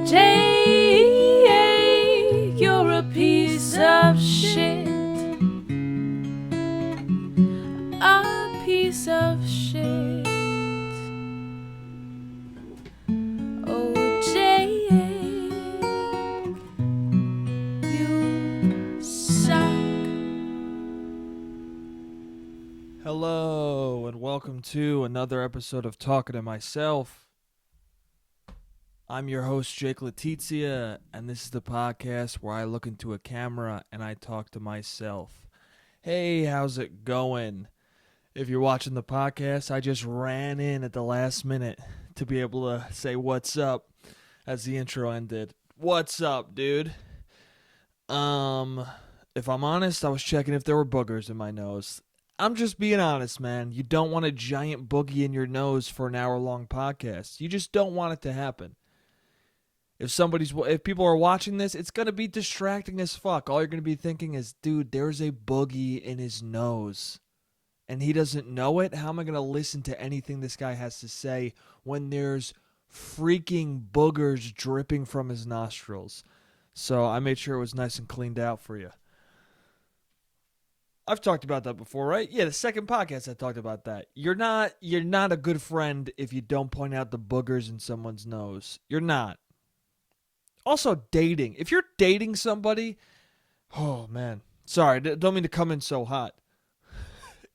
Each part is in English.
Jay, you're a piece of shit. A piece of shit. Oh, Jay, you suck. Hello, and welcome to another episode of Talkin to Myself. I'm your host, Jake Letizia, and this is the podcast where I look into a camera and I talk to myself. Hey, how's it going? If you're watching the podcast, I just ran in at the last minute to be able to say what's up as the intro ended. What's up, dude? If I'm honest, I was checking if there were boogers in my nose. I'm just being honest, man. You don't want a giant boogie in your nose for an hour-long podcast. You just don't want it to happen. If people are watching this, it's going to be distracting as fuck. All you're going to be thinking is, dude, there's a boogie in his nose. And he doesn't know it? How am I going to listen to anything this guy has to say when there's freaking boogers dripping from his nostrils? So I made sure it was nice and cleaned out for you. I've talked about that before, right? Yeah, the second podcast I talked about that. You're not a good friend if you don't point out the boogers in someone's nose. You're not. Also, dating. If you're dating somebody, oh man, sorry, don't mean to come in so hot.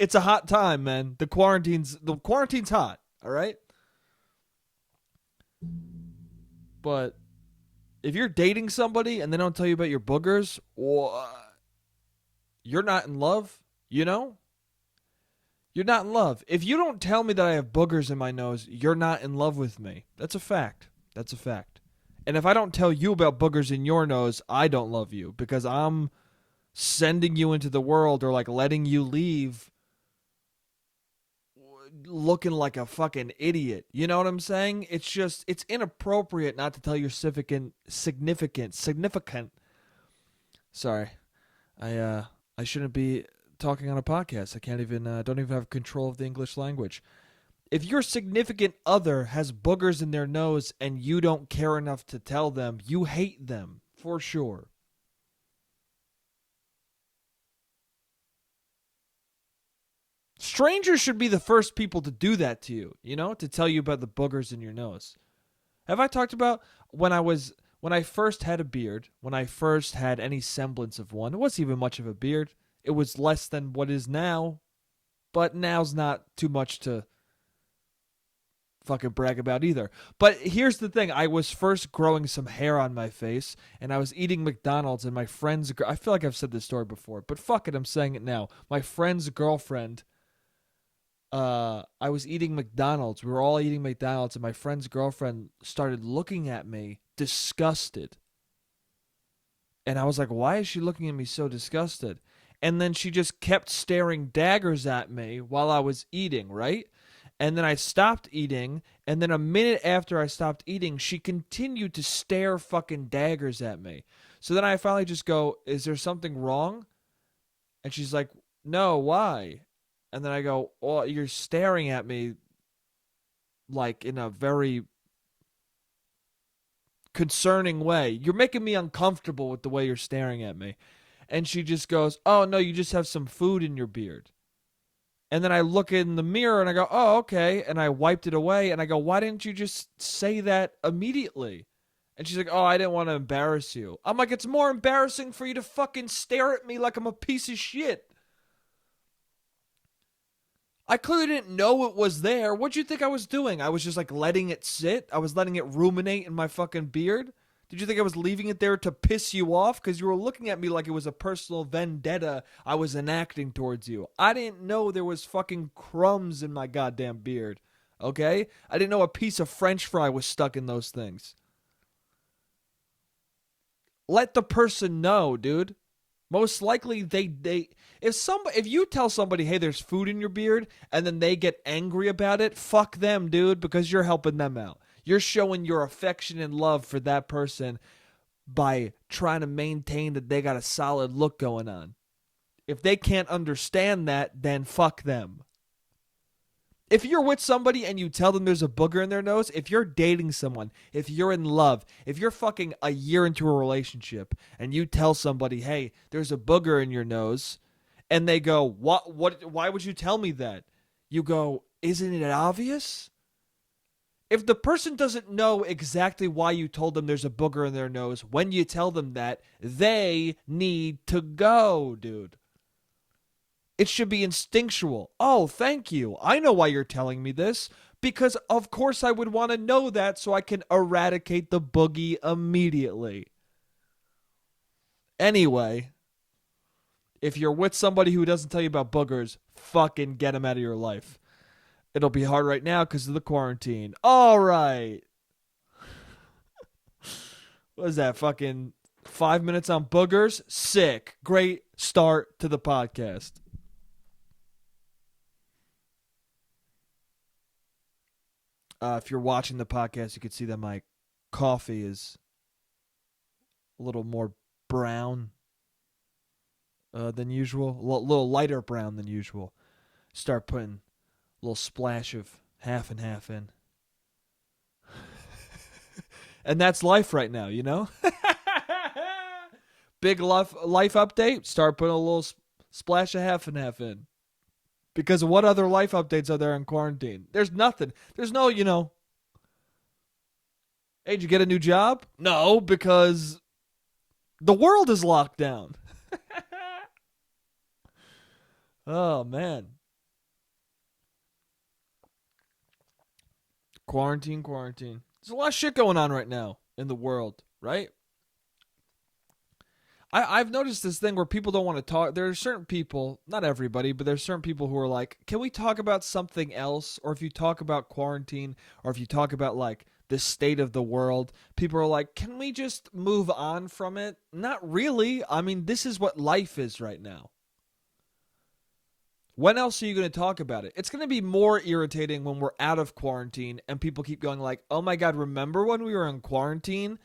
It's a hot time, man. The quarantine's hot. All right. But if you're dating somebody and they don't tell you about your boogers, you're not in love, you know? You're not in love. If you don't tell me that I have boogers in my nose, you're not in love with me. That's a fact. That's a fact. And if I don't tell you about boogers in your nose, I don't love you because I'm sending you into the world or like letting you leave looking like a fucking idiot. You know what I'm saying? It's inappropriate not to tell your significant. Sorry. I shouldn't be talking on a podcast. I can't even don't even have control of the English language. If your significant other has boogers in their nose and you don't care enough to tell them, you hate them for sure. Strangers should be the first people to do that to you, to tell you about the boogers in your nose. Have I talked about when I first had a beard, when I first had any semblance of one? It wasn't even much of a beard. It was less than what is now, but now's not too much to fucking brag about either. But here's the thing. I was first growing some hair on my face, and I was eating McDonald's, and my friend's... I feel like I've said this story before, but fuck it, I'm saying it now. My friend's girlfriend... I was eating McDonald's. We were all eating McDonald's, and my friend's girlfriend started looking at me disgusted. And I was like, why is she looking at me so disgusted? And then she just kept staring daggers at me while I was eating, right? And then I stopped eating, and then a minute after I stopped eating, she continued to stare fucking daggers at me. So then I finally just go, is there something wrong? And she's like, no, why? And then I go, well, you're staring at me like in a very concerning way. You're making me uncomfortable with the way you're staring at me. And she just goes, oh, no, you just have some food in your beard. And then I look in the mirror and I go, oh, okay. And I wiped it away. And I go, why didn't you just say that immediately? And she's like, oh, I didn't want to embarrass you. I'm like, it's more embarrassing for you to fucking stare at me like I'm a piece of shit. I clearly didn't know it was there. What'd you think I was doing? I was just like letting it sit? I was letting it ruminate in my fucking beard? Did you think I was leaving it there to piss you off? Because you were looking at me like it was a personal vendetta I was enacting towards you. I didn't know there was fucking crumbs in my goddamn beard. Okay? I didn't know a piece of French fry was stuck in those things. Let the person know, dude. Most likely if you tell somebody, hey, there's food in your beard, and then they get angry about it, fuck them, dude, because you're helping them out. You're showing your affection and love for that person by trying to maintain that they got a solid look going on. If they can't understand that, then fuck them. If you're with somebody and you tell them there's a booger in their nose, if you're dating someone, if you're in love, if you're fucking a year into a relationship and you tell somebody, hey, there's a booger in your nose, and they go, why would you tell me that? You go, isn't it obvious? If the person doesn't know exactly why you told them there's a booger in their nose when you tell them that, they need to go, dude. It should be instinctual. Oh, thank you. I know why you're telling me this. Because of course I would want to know that so I can eradicate the boogie immediately. Anyway, if you're with somebody who doesn't tell you about boogers, fucking get them out of your life. It'll be hard right now because of the quarantine. All right. What is that? Fucking 5 minutes on boogers? Sick. Great start to the podcast. If you're watching the podcast, you can see that my coffee is a little more brown than usual. A little lighter brown than usual. Start putting a little splash of half and half in. And that's life right now, you know? Big life update. Start putting a little splash of half and half in. Because what other life updates are there in quarantine? There's nothing. There's no, hey, did you get a new job? No, because the world is locked down. Oh, man. Quarantine. There's a lot of shit going on right now in the world, right? I've noticed this thing where people don't want to talk. There are certain people, not everybody, but there's certain people who are like, can we talk about something else? Or if you talk about quarantine, or if you talk about like the state of the world, people are like, can we just move on from it? Not really. I mean, this is what life is right now. When else are you going to talk about it? It's going to be more irritating when we're out of quarantine and people keep going like, oh my God, remember when we were in quarantine?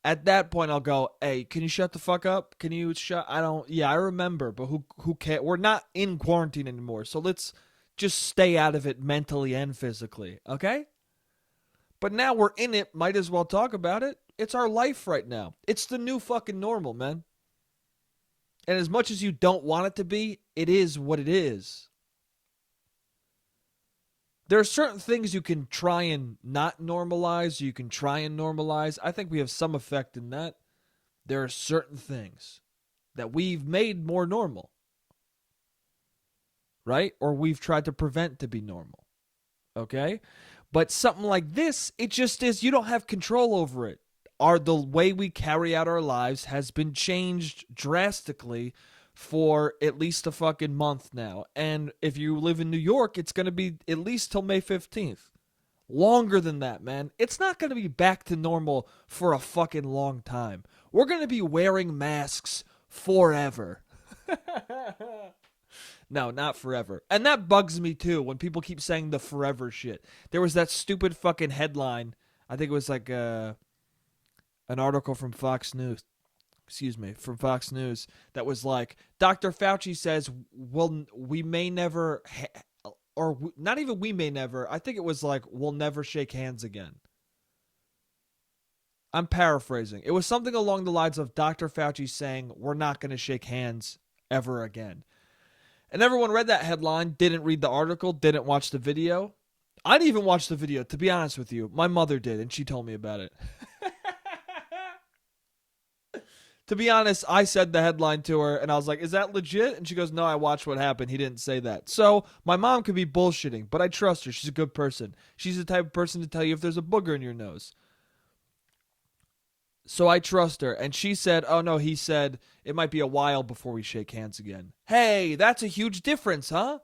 At that point, I'll go, hey, can you shut the fuck up? Can you shut? I remember, but who cares? We're not in quarantine anymore, so let's just stay out of it mentally and physically, okay? But now we're in it, might as well talk about it. It's our life right now. It's the new fucking normal, man. And as much as you don't want it to be, it is what it is. There are certain things you can try and not normalize, you can try and normalize. I think we have some effect in that. There are certain things that we've made more normal, right? Or we've tried to prevent to be normal, okay? But something like this, it just is, you don't have control over it. The way we carry out our lives has been changed drastically for at least a fucking month now. And if you live in New York, it's going to be at least till May 15th. Longer than that, man. It's not going to be back to normal for a fucking long time. We're going to be wearing masks forever. No, not forever. And that bugs me too when people keep saying the forever shit. There was that stupid fucking headline. I think it was like an article from Fox News. From Fox News that was like, Dr. Fauci says, well, we may never, or not even we may never, I think it was like, we'll never shake hands again. I'm paraphrasing. It was something along the lines of Dr. Fauci saying, we're not going to shake hands ever again. And everyone read that headline, didn't read the article, didn't watch the video. I didn't even watch the video, to be honest with you. My mother did, and she told me about it. To be honest, I said the headline to her, and I was like, is that legit? And she goes, no, I watched what happened. He didn't say that. So my mom could be bullshitting, but I trust her. She's a good person. She's the type of person to tell you if there's a booger in your nose. So I trust her. And she said, oh, no, he said it might be a while before we shake hands again. Hey, that's a huge difference, huh?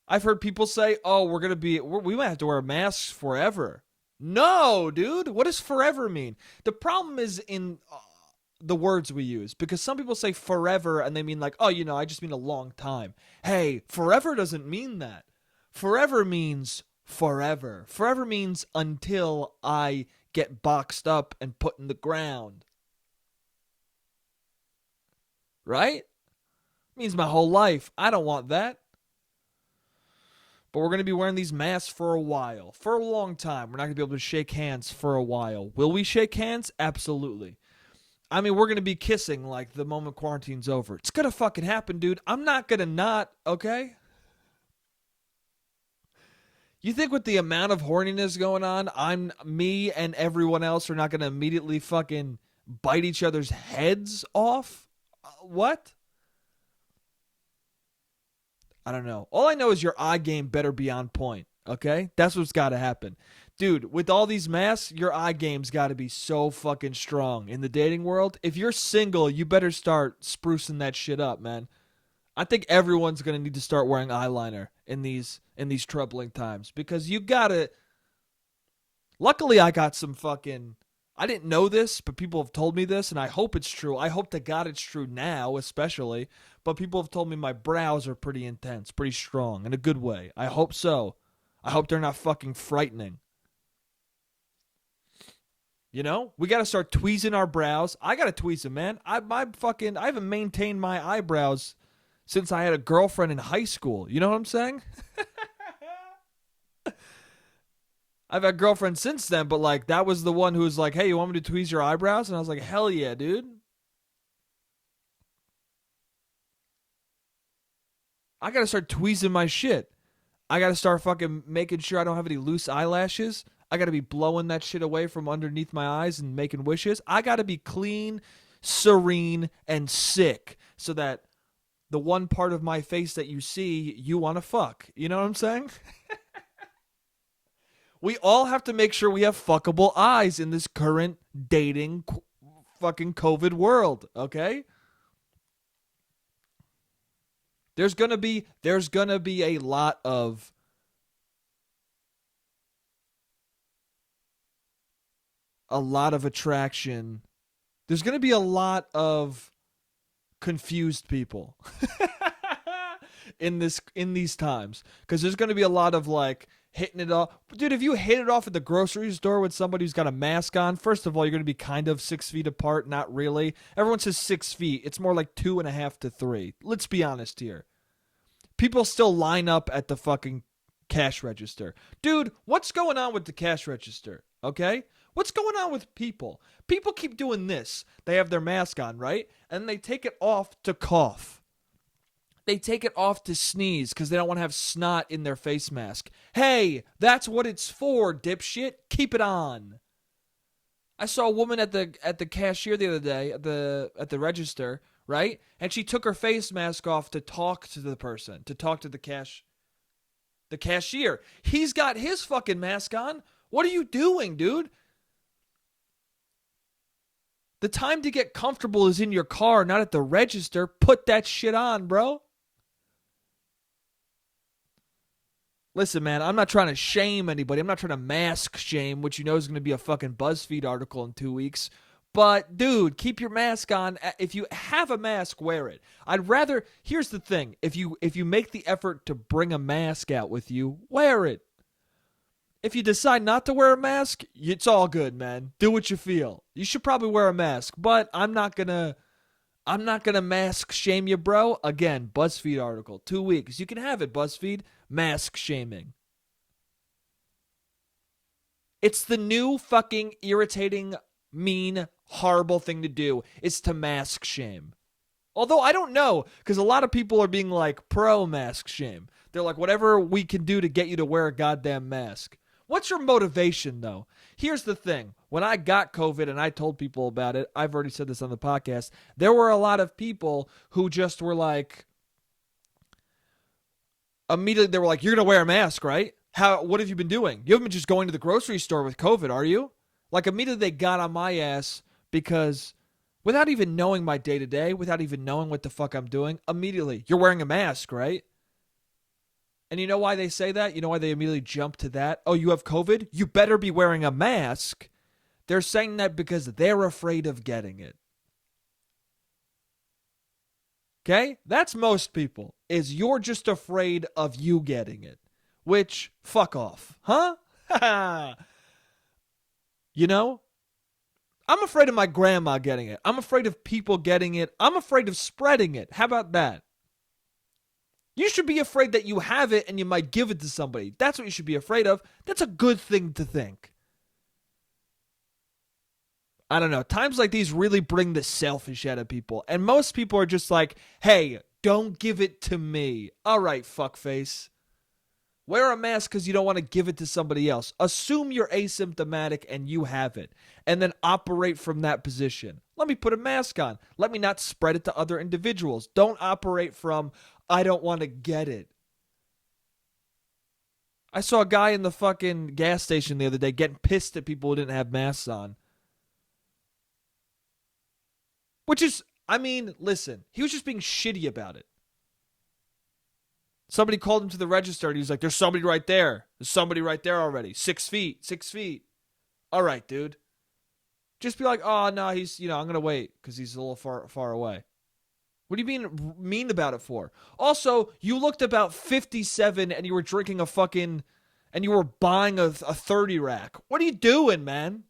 I've heard people say, oh, we might have to wear masks forever. No, dude. What does forever mean? The problem is in the words we use, because some people say forever and they mean like, oh, I just mean a long time. Hey, forever doesn't mean that. Forever means forever. Forever means until I get boxed up and put in the ground. Right? It means my whole life. I don't want that. But we're going to be wearing these masks for a while. For a long time. We're not going to be able to shake hands for a while. Will we shake hands? Absolutely. I mean, we're going to be kissing like the moment quarantine's over. It's going to fucking happen, dude. I'm not going to not, okay? You think with the amount of horniness going on, me and everyone else are not going to immediately fucking bite each other's heads off? What? I don't know. All I know is your eye game better be on point, okay? That's what's got to happen. Dude, with all these masks, your eye game's got to be so fucking strong in the dating world. If you're single, you better start sprucing that shit up, man. I think everyone's going to need to start wearing eyeliner in these troubling times because you got to. Luckily, I got some fucking. I didn't know this, but people have told me this, and I hope it's true. I hope to God it's true now, especially. But people have told me my brows are pretty intense, pretty strong, in a good way. I hope so. I hope they're not fucking frightening. You know, we got to start tweezing our brows. I got to tweeze them, man. I haven't maintained my eyebrows since I had a girlfriend in high school. You know what I'm saying? I've had girlfriends since then, but like that was the one who was like, "Hey, you want me to tweeze your eyebrows?" And I was like, "Hell yeah, dude." I got to start tweezing my shit. I got to start fucking making sure I don't have any loose eyelashes. I got to be blowing that shit away from underneath my eyes and making wishes. I got to be clean, serene, and sick so that the one part of my face that you see, you want to fuck. You know what I'm saying? We all have to make sure we have fuckable eyes in this current dating fucking COVID world, okay? There's gonna be a lot of attraction. There's gonna be a lot of confused people in these times because there's gonna be a lot of like hitting it off. Dude, if you hit it off at the grocery store with somebody who's got a mask on, first of all, you're going to be kind of 6 feet apart. Not really. Everyone says 6 feet. It's more like 2.5 to 3. Let's be honest here. People still line up at the fucking cash register. Dude, what's going on with the cash register? Okay? What's going on with people? People keep doing this. They have their mask on, right? And they take it off to cough. They take it off to sneeze because they don't want to have snot in their face mask. Hey, that's what it's for, dipshit. Keep it on. I saw a woman at the cashier the other day at the register, right? And she took her face mask off to talk to the person, to talk to the cashier. He's got his fucking mask on. What are you doing, dude? The time to get comfortable is in your car, not at the register. Put that shit on, bro. Listen, man, I'm not trying to shame anybody. I'm not trying to mask shame, which you know is going to be a fucking BuzzFeed article in 2 weeks. But, dude, keep your mask on. If you have a mask, wear it. I'd rather... Here's the thing. If you make the effort to bring a mask out with you, wear it. If you decide not to wear a mask, it's all good, man. Do what you feel. You should probably wear a mask, but I'm not gonna mask shame you, bro. Again, BuzzFeed article, 2 weeks. You can have it, BuzzFeed. Mask shaming. It's the new fucking irritating, mean, horrible thing to do is to mask shame. Although I don't know, because a lot of people are being like pro mask shame. They're like, whatever we can do to get you to wear a goddamn mask. What's your motivation, though? Here's the thing. When I got COVID and I told people about it, I've already said this on the podcast, there were a lot of people who just were like, immediately they were like, you're going to wear a mask, right? What have you been doing? You haven't been just going to the grocery store with COVID, are you? Like, immediately they got on my ass because without even knowing my day-to-day, without even knowing what the fuck I'm doing, immediately, you're wearing a mask, right? And you know why they say that? You know why they immediately jump to that? Oh, you have COVID? You better be wearing a mask. They're saying that because they're afraid of getting it. Okay? That's most people, is you're just afraid of you getting it. Which, fuck off. Huh? You know? I'm afraid of my grandma getting it. I'm afraid of people getting it. I'm afraid of spreading it. How about that? You should be afraid that you have it and you might give it to somebody. That's what you should be afraid of. That's a good thing to think. I don't know. Times like these really bring the selfish out of people. And most people are just like, hey, don't give it to me. All right, fuckface. Wear a mask because you don't want to give it to somebody else. Assume you're asymptomatic and you have it. And then operate from that position. Let me put a mask on. Let me not spread it to other individuals. Don't operate from, I don't want to get it. I saw a guy in the fucking gas station the other day getting pissed at people who didn't have masks on. Which is, I mean, listen, he was just being shitty about it. Somebody called him to the register and he was like, there's somebody right there. There's somebody right there already. 6 feet, 6 feet. All right, dude. Just be like, oh, no, he's, I'm going to wait because he's a little far away. What do you mean about it for? Also, you looked about 57 and you were drinking and you were buying a 30 rack. What are you doing, man?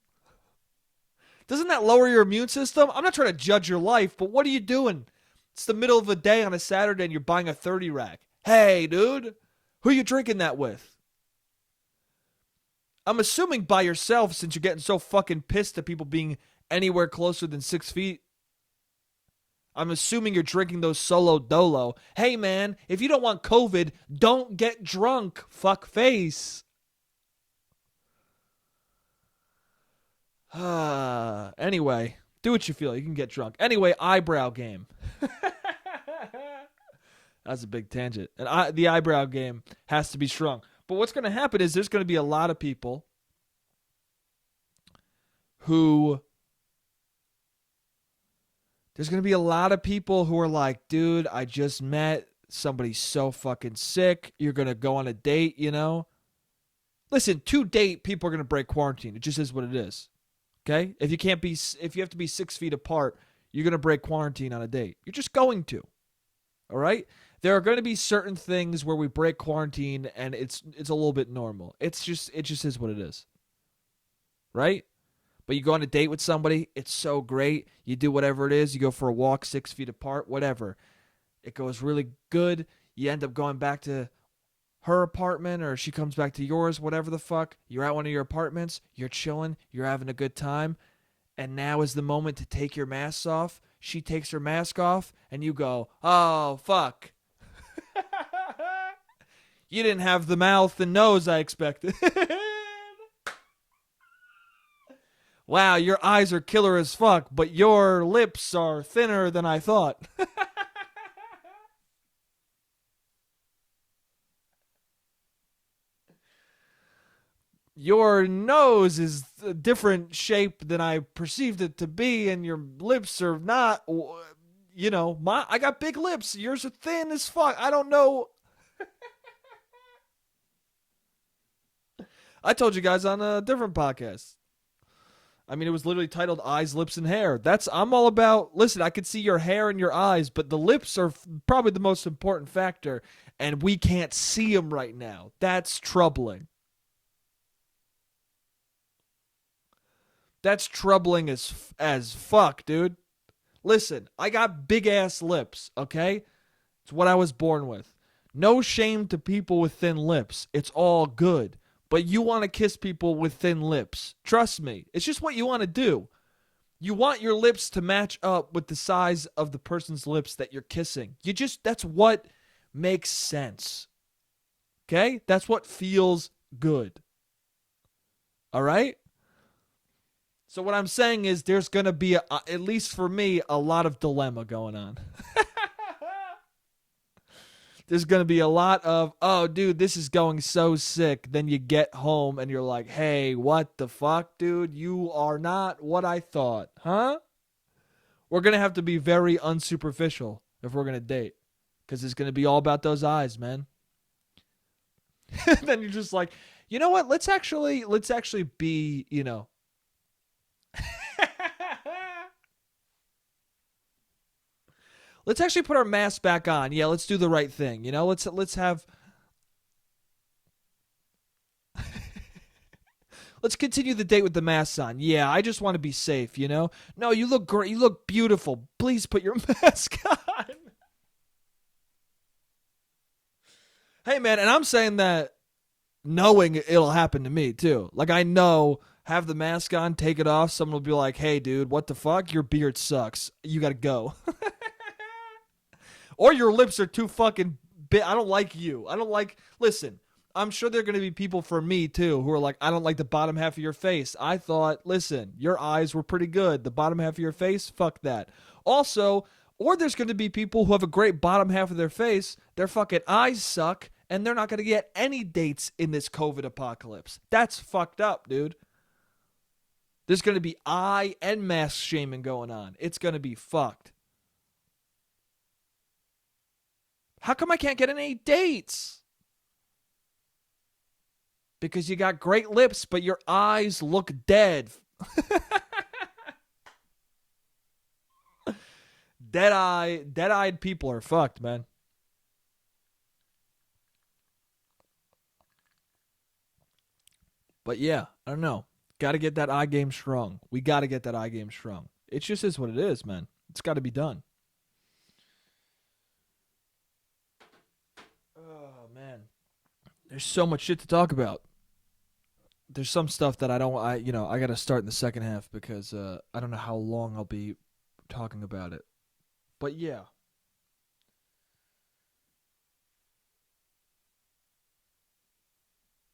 Doesn't that lower your immune system? I'm not trying to judge your life, but what are you doing? It's the middle of the day on a Saturday and you're buying a 30 rack. Hey, dude, who are you drinking that with? I'm assuming by yourself since you're getting so fucking pissed at people being anywhere closer than 6 feet. I'm assuming you're drinking those solo dolo. Hey, man, if you don't want COVID, don't get drunk, fuck face. Anyway, do what you feel. You can get drunk. Anyway, eyebrow game. That's a big tangent. And the eyebrow game has to be strong. But what's going to happen is there's going to be a lot of people who are like, dude, I just met somebody so fucking sick. You're going to go on a date, Listen, to date, people are going to break quarantine. It just is what it is. Okay? If you have to be 6 feet apart, you're going to break quarantine on a date. You're just going to. All right? There are going to be certain things where we break quarantine and it's a little bit normal. It just is what it is. Right? But you go on a date with somebody, it's so great. You do whatever it is. You go for a walk 6 feet apart, whatever. It goes really good. You end up going back to her apartment or she comes back to yours, whatever the fuck. You're at one of your apartments. You're chilling. You're having a good time. And now is the moment to take your mask off. She takes her mask off and you go, oh, fuck. You didn't have the mouth and nose I expected. Wow, your eyes are killer as fuck, but your lips are thinner than I thought. Your nose is a different shape than I perceived it to be, and your lips are not, I got big lips. Yours are thin as fuck. I don't know. I told you guys on a different podcast. I mean, it was literally titled Eyes, Lips, and Hair. I'm all about, listen, I could see your hair and your eyes, but the lips are probably the most important factor, and we can't see them right now. That's troubling. That's troubling as fuck, dude. Listen, I got big-ass lips, okay? It's what I was born with. No shame to people with thin lips. It's all good. But you want to kiss people with thin lips. Trust me. It's just what you want to do. You want your lips to match up with the size of the person's lips that you're kissing. That's what makes sense. Okay? That's what feels good. All right? So what I'm saying is there's going to be, at least for me, a lot of dilemma going on. There's going to be a lot of, oh, dude, this is going so sick. Then you get home and you're like, hey, what the fuck, dude? You are not what I thought, huh? We're going to have to be very unsuperficial if we're going to date. Because it's going to be all about those eyes, man. Then you're just like, you know what? Let's actually be, let's actually put our mask back on. Yeah, let's do the right thing. Let's have let's continue the date with the mask on. Yeah, I just want to be safe, No, you look great. You look beautiful. Please put your mask on. Hey, man, and I'm saying that knowing it'll happen to me, too. Like, I know, have the mask on, take it off, someone will be like, hey, dude, what the fuck? Your beard sucks. You gotta go. Or your lips are too fucking big. I don't like you. I don't like. Listen, I'm sure there are going to be people for me too who are like, I don't like the bottom half of your face. I thought, listen, your eyes were pretty good. The bottom half of your face, fuck that. Also, or there's going to be people who have a great bottom half of their face. Their fucking eyes suck, and they're not going to get any dates in this COVID apocalypse. That's fucked up, dude. There's going to be eye and mask shaming going on. It's going to be fucked. How come I can't get any dates? Because you got great lips, but your eyes look dead. Dead-eyed people are fucked, man. But yeah, I don't know. Got to get that eye game strong. We got to get that eye game strong. It just is what it is, man. It's got to be done. Oh, man. There's so much shit to talk about. There's some stuff that I got to start in the second half because I don't know how long I'll be talking about it. But yeah.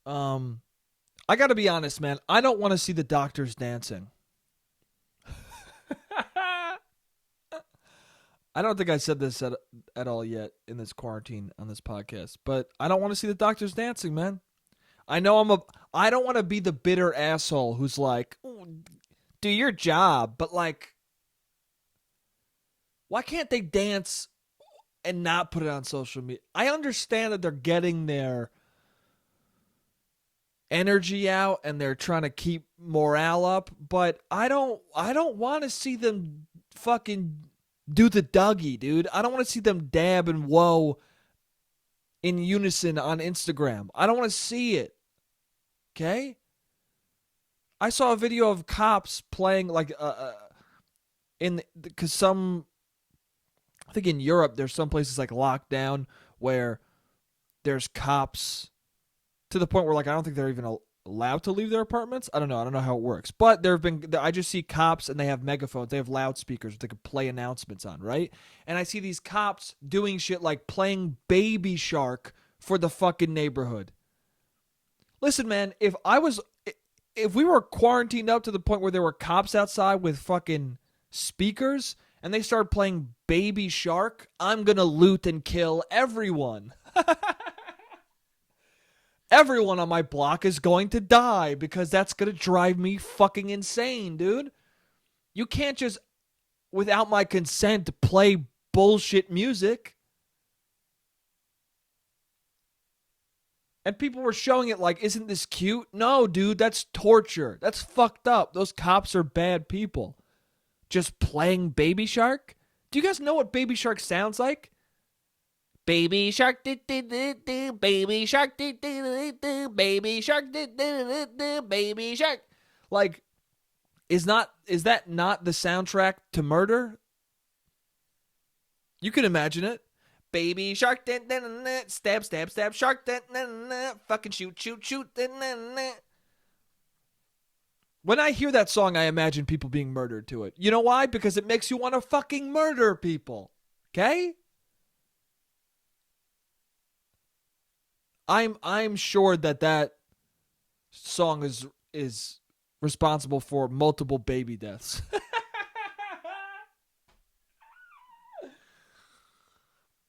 I got to be honest, man. I don't want to see the doctors dancing. I don't think I said this at all yet in this quarantine on this podcast, but I don't want to see the doctors dancing, man. I don't want to be the bitter asshole who's like, do your job, but like, why can't they dance and not put it on social media? I understand that they're getting their energy out and they're trying to keep morale up, but I don't want to see them fucking do the Dougie, dude. I don't want to see them dab and whoa in unison on Instagram. I don't want to see it. Okay? I saw a video of cops playing like because I think in Europe there's some places like locked down where there's cops to the point where like I don't think they're even allowed to leave their apartments. I don't know how it works. But I just see cops and they have megaphones, they have loudspeakers they can play announcements on, right? And I see these cops doing shit like playing Baby Shark for the fucking neighborhood. Listen, man, if we were quarantined up to the point where there were cops outside with fucking speakers and they started playing Baby Shark, I'm gonna loot and kill everyone. Everyone on my block is going to die because that's going to drive me fucking insane, dude. You can't just, without my consent, play bullshit music. And people were showing it like, isn't this cute? No, dude, that's torture. That's fucked up. Those cops are bad people. Just playing Baby Shark? Do you guys know what Baby Shark sounds like? Baby shark, do do do do. Baby shark, do do do do. Baby shark, do do do do. Baby shark. Like, is that not the soundtrack to Murder? You can imagine it. Baby shark, da, da, da, da. Stab, stab, stab, shark, da, da, da, da. Fucking shoot, shoot, shoot. Da, da, da. When I hear that song, I imagine people being murdered to it. You know why? Because it makes you want to fucking murder people. Okay? I'm sure that song is responsible for multiple baby deaths.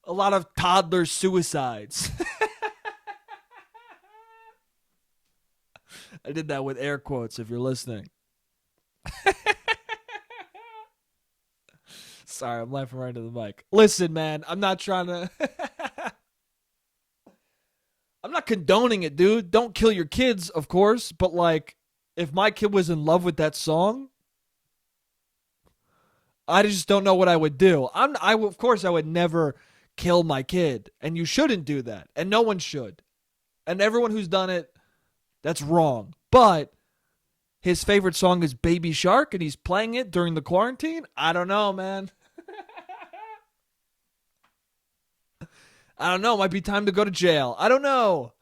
A lot of toddler suicides. I did that with air quotes if you're listening. Sorry, I'm laughing right into the mic. Listen, man, I'm not trying to I'm not condoning it, dude. Don't kill your kids, of course. But, like, if my kid was in love with that song, I just don't know what I would do. Of course, I would never kill my kid. And you shouldn't do that. And no one should. And everyone who's done it, that's wrong. But his favorite song is Baby Shark, and he's playing it during the quarantine? I don't know, man. I don't know. Might be time to go to jail. I don't know.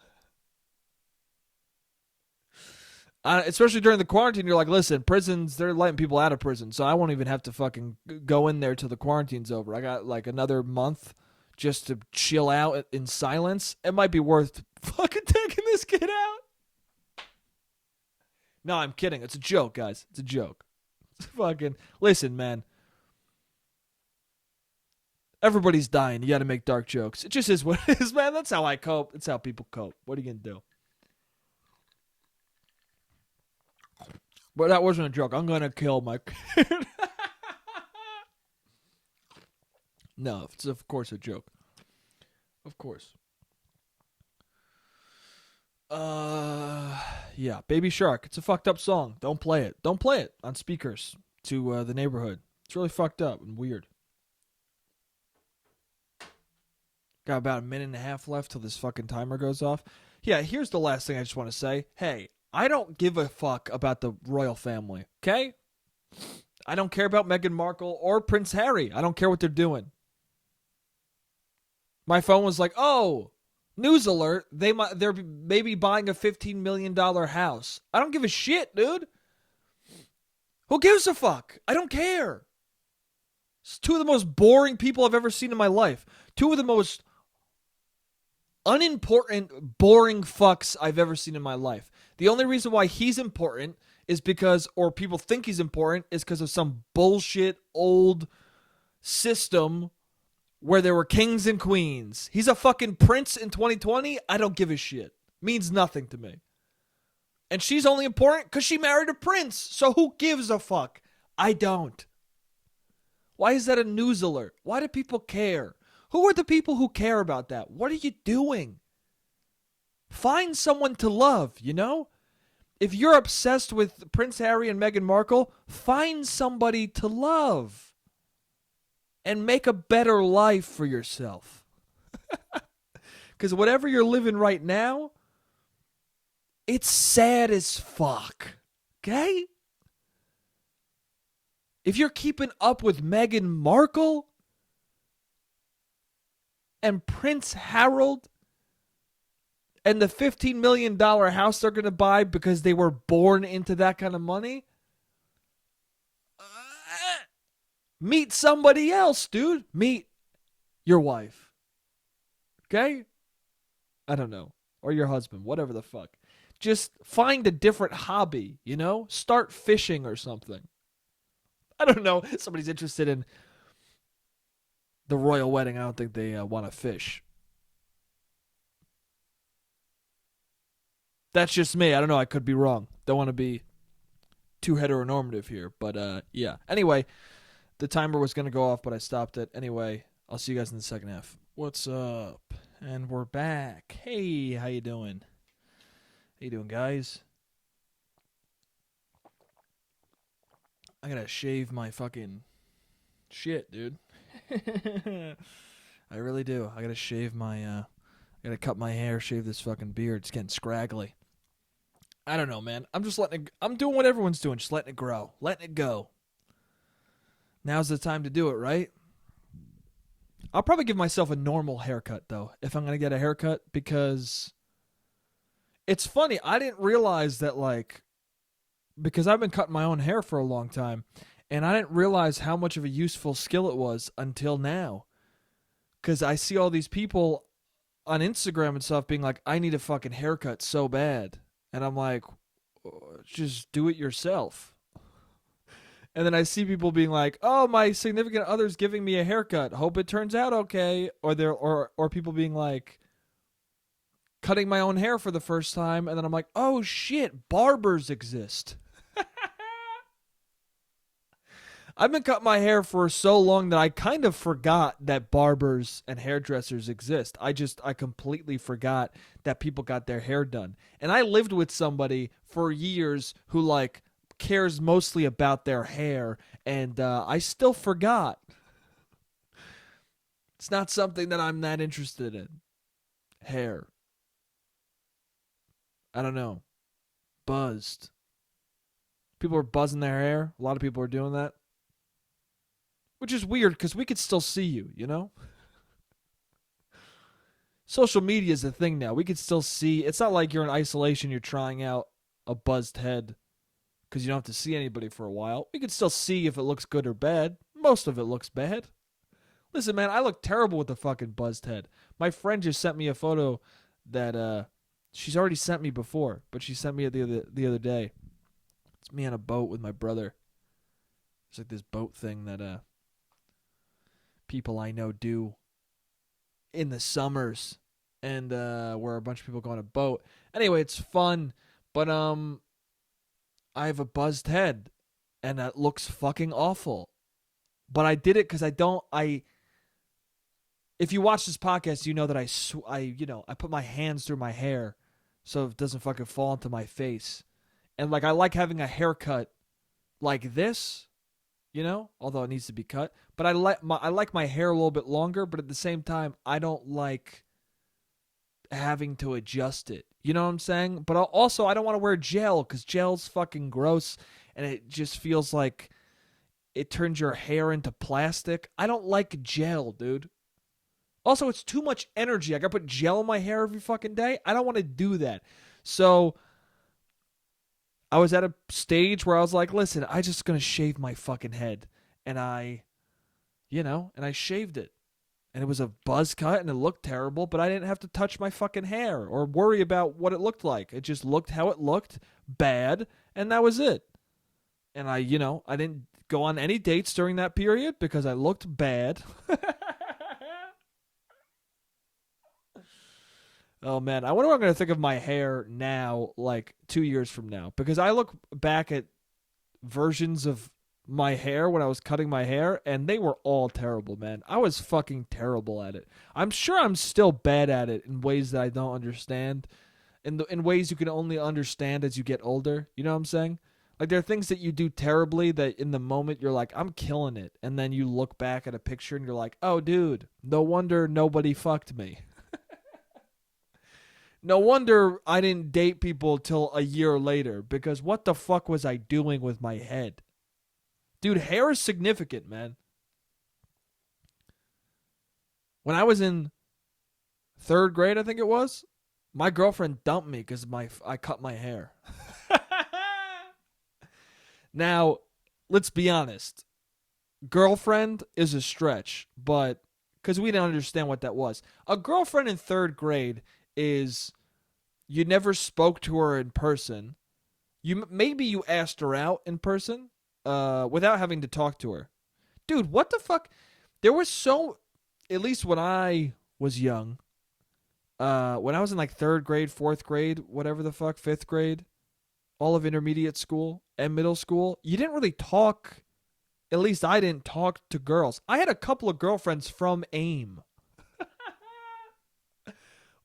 Especially during the quarantine, you're like, listen, prisons, they're letting people out of prison, so I won't even have to fucking go in there till the quarantine's over. I got like another month just to chill out in silence. It might be worth fucking taking this kid out. No, I'm kidding. It's a joke, guys. It's a joke. It's fucking, listen, man. Everybody's dying. You got to make dark jokes. It just is what it is, man. That's how I cope. That's how people cope. What are you going to do? But that wasn't a joke. I'm going to kill my kid. No, it's of course a joke. Of course. Yeah, Baby Shark. It's a fucked up song. Don't play it. Don't play it on speakers to the neighborhood. It's really fucked up and weird. Got about a minute and a half left till this fucking timer goes off. Yeah, here's the last thing I just want to say. Hey, I don't give a fuck about the royal family, okay? I don't care about Meghan Markle or Prince Harry. I don't care what they're doing. My phone was like, oh, news alert. They're maybe buying a $15 million house. I don't give a shit, dude. Who gives a fuck? I don't care. It's two of the most boring people I've ever seen in my life. Two of the most unimportant, boring fucks I've ever seen in my life. The only reason why he's important is because, or people think he's important, is because of some bullshit old system where there were kings and queens. He's a fucking prince in 2020. I don't give a shit. Means nothing to me. And she's only important because she married a prince. So who gives a fuck? I don't. Why is that a news alert? Why do people care? Who are the people who care about that? What are you doing? Find someone to love, you know? If you're obsessed with Prince Harry and Meghan Markle, find somebody to love. And make a better life for yourself. Because whatever you're living right now, it's sad as fuck. Okay? If you're keeping up with Meghan Markle and Prince Harold and the $15 million house they're going to buy because they were born into that kind of money, meet somebody else, dude. Meet your wife. Okay? I don't know. Or your husband. Whatever the fuck. Just find a different hobby, you know? Start fishing or something. I don't know. Somebody's interested in the royal wedding. I don't think they want to fish. That's just me. I don't know. I could be wrong. Don't want to be too heteronormative here. But, yeah. Anyway, the timer was going to go off, but I stopped it. Anyway, I'll see you guys in the second half. What's up? And we're back. Hey, how you doing? How you doing, guys? I gotta shave my fucking shit, dude. I really do. I gotta shave my, I gotta cut my hair, shave this fucking beard. It's getting scraggly. I don't know, man. I'm just letting it, I'm doing what everyone's doing, just letting it grow. Letting it go. Now's the time to do it, right? I'll probably give myself a normal haircut, though, if I'm gonna get a haircut, because it's funny. I didn't realize that, like, because I've been cutting my own hair for a long time, and I didn't realize how much of a useful skill it was until now. Because I see all these people on Instagram and stuff being like, I need a fucking haircut so bad. And I'm like, just do it yourself. And then I see people being like, oh, my significant other's giving me a haircut. Hope it turns out okay. Or people being like, cutting my own hair for the first time. And then I'm like, oh, shit, barbers exist. I've been cutting my hair for so long that I kind of forgot that barbers and hairdressers exist. I completely forgot that people got their hair done. And I lived with somebody for years who, like, cares mostly about their hair, and I still forgot. It's not something that I'm that interested in. Hair. I don't know. Buzzed. People are buzzing their hair. A lot of people are doing that. Which is weird, because we could still see you, you know? social media is a thing now. We can still see. It's not like you're in isolation. You're trying out a buzzed head because you don't have to see anybody for a while. We can still see if it looks good or bad. Most of it looks bad. Listen, man, I look terrible with the fucking buzzed head. My friend just sent me a photo that she's already sent me before, but she sent me it the other day. It's me on a boat with my brother. It's like this boat thing that people I know do in the summers, and where a bunch of people go on a boat. Anyway, it's fun, but I have a buzzed head, and that looks fucking awful. But I did it because I. If you watch this podcast, you know that I put my hands through my hair, so it doesn't fucking fall into my face, and like I like having a haircut like this, although it needs to be cut. But I like my hair a little bit longer, but at the same time, I don't like having to adjust it. You know what I'm saying? But also, I don't want to wear gel because gel's fucking gross, and it just feels like it turns your hair into plastic. I don't like gel, dude. Also, it's too much energy. I gotta put gel in my hair every fucking day. I don't want to do that. So I was at a stage where I was like, listen, I just gonna shave my fucking head. And I shaved it. And it was a buzz cut and it looked terrible, but I didn't have to touch my fucking hair or worry about what it looked like. It just looked how it looked, bad, and that was it. And I didn't go on any dates during that period because I looked bad. Oh, man. I wonder what I'm going to think of my hair now, like 2 years from now. Because I look back at versions of my hair when I was cutting my hair, and they were all terrible, man. I was fucking terrible at it. I'm sure I'm still bad at it in ways that I don't understand. In ways you can only understand as you get older. You know what I'm saying? Like, there are things that you do terribly that in the moment you're like, I'm killing it. And then you look back at a picture and you're like, oh, dude, no wonder nobody fucked me. No wonder I didn't date people till a year later, because what the fuck was I doing with my head? Dude, hair is significant, man. When I was in 3rd grade, I think it was, my girlfriend dumped me because I cut my hair. Now, let's be honest. Girlfriend is a stretch, but because we didn't understand what that was. A girlfriend in 3rd grade is you never spoke to her in person. Maybe you asked her out in person without having to talk to her. Dude, what the fuck? There was at least when I was young, when I was in like 3rd grade, 4th grade, whatever the fuck, 5th grade, all of intermediate school and middle school, you didn't really talk. At least I didn't talk to girls. I had a couple of girlfriends from AIM.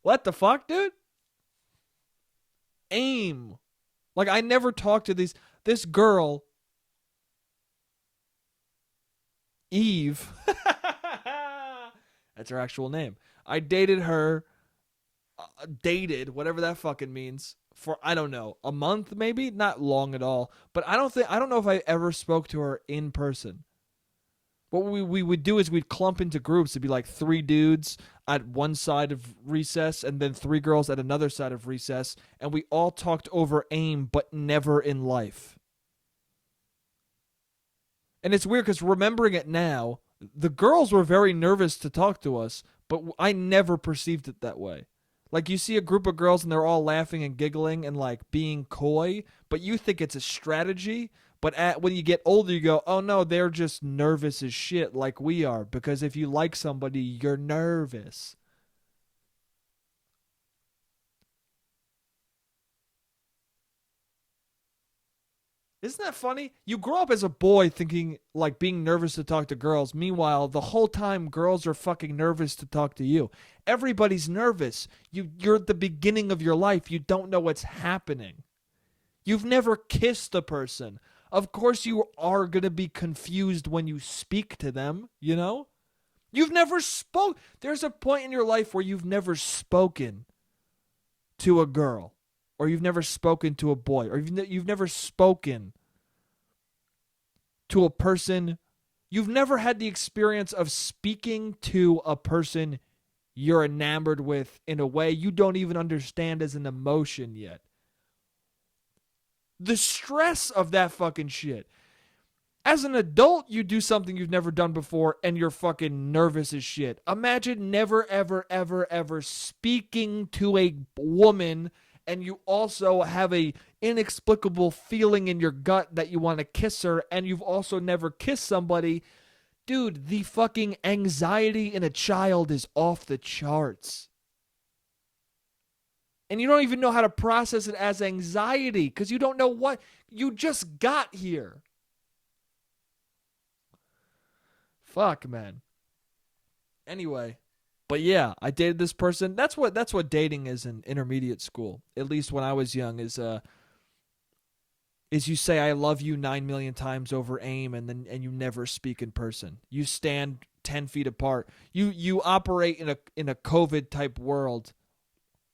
What the fuck, dude? AIM. Like, I never talked to this girl, Eve. That's her actual name. I dated her, whatever that fucking means, for, I don't know, a month maybe? Not long at all. But I don't know if I ever spoke to her in person. What we would do is we'd clump into groups. It'd be like 3 dudes at one side of recess and then 3 girls at another side of recess. And we all talked over AIM, but never in life. And it's weird because remembering it now, the girls were very nervous to talk to us, but I never perceived it that way. Like, you see a group of girls and they're all laughing and giggling and like being coy, but you think it's a strategy. But when you get older, you go, oh no, they're just nervous as shit like we are. Because if you like somebody, you're nervous. Isn't that funny? You grow up as a boy thinking, like, being nervous to talk to girls. Meanwhile, the whole time, girls are fucking nervous to talk to you. Everybody's nervous. You're at the beginning of your life. You don't know what's happening. You've never kissed a person. Of course you are going to be confused when you speak to them, you know? You've never spoke. There's a point in your life where you've never spoken to a girl, or you've never spoken to a boy, or you've never spoken to a person. You've never had the experience of speaking to a person you're enamored with in a way you don't even understand as an emotion yet. The stress of that fucking shit. As an adult, you do something you've never done before and you're fucking nervous as shit. Imagine never, ever, ever, ever speaking to a woman and you also have a inexplicable feeling in your gut that you want to kiss her and you've also never kissed somebody. Dude, the fucking anxiety in a child is off the charts. And you don't even know how to process it as anxiety because you don't know what you just got here. Fuck, man. Anyway, but yeah, I dated this person. That's what dating is in intermediate school. At least when I was young, is you say I love you 9 million times over AIM and you never speak in person. You stand 10 feet apart. You operate in a COVID type world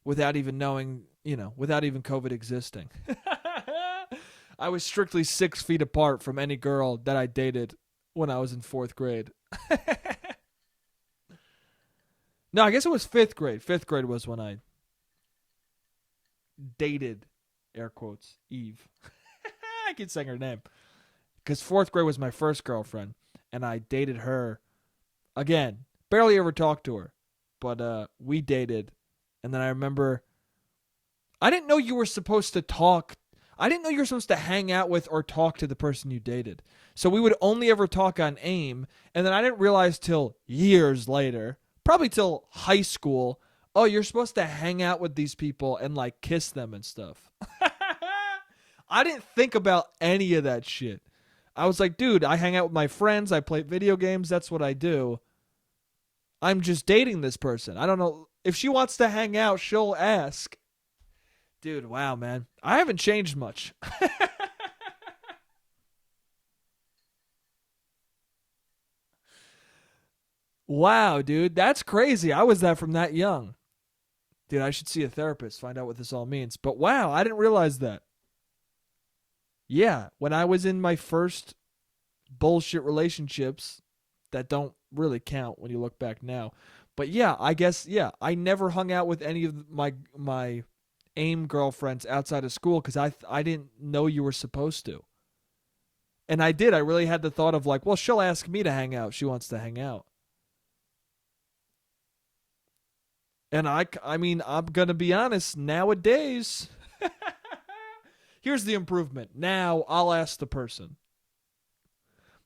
without even knowing, without even COVID existing. I was strictly 6 feet apart from any girl that I dated when I was in 4th grade. No, I guess it was 5th grade. 5th grade was when I dated, air quotes, Eve. I keep saying her name. Because 4th grade was my first girlfriend, and I dated her again. Barely ever talked to her, but we dated. And then I remember, I didn't know you were supposed to talk. I didn't know you were supposed to hang out with or talk to the person you dated. So we would only ever talk on AIM. And then I didn't realize till years later, probably till high school, oh, you're supposed to hang out with these people and like kiss them and stuff. I didn't think about any of that shit. I was like, dude, I hang out with my friends. I play video games. That's what I do. I'm just dating this person. I don't know. If she wants to hang out, she'll ask. Dude, wow, man. I haven't changed much. Wow, dude. That's crazy. I was that from that young. Dude, I should see a therapist, find out what this all means. But wow, I didn't realize that. Yeah, when I was in my first bullshit relationships that don't really count when you look back now. But yeah, I guess, yeah, I never hung out with any of my AIM girlfriends outside of school because I didn't know you were supposed to. And I did. I really had the thought of like, well, she'll ask me to hang out. She wants to hang out. And I mean, I'm going to be honest, nowadays, here's the improvement. Now I'll ask the person.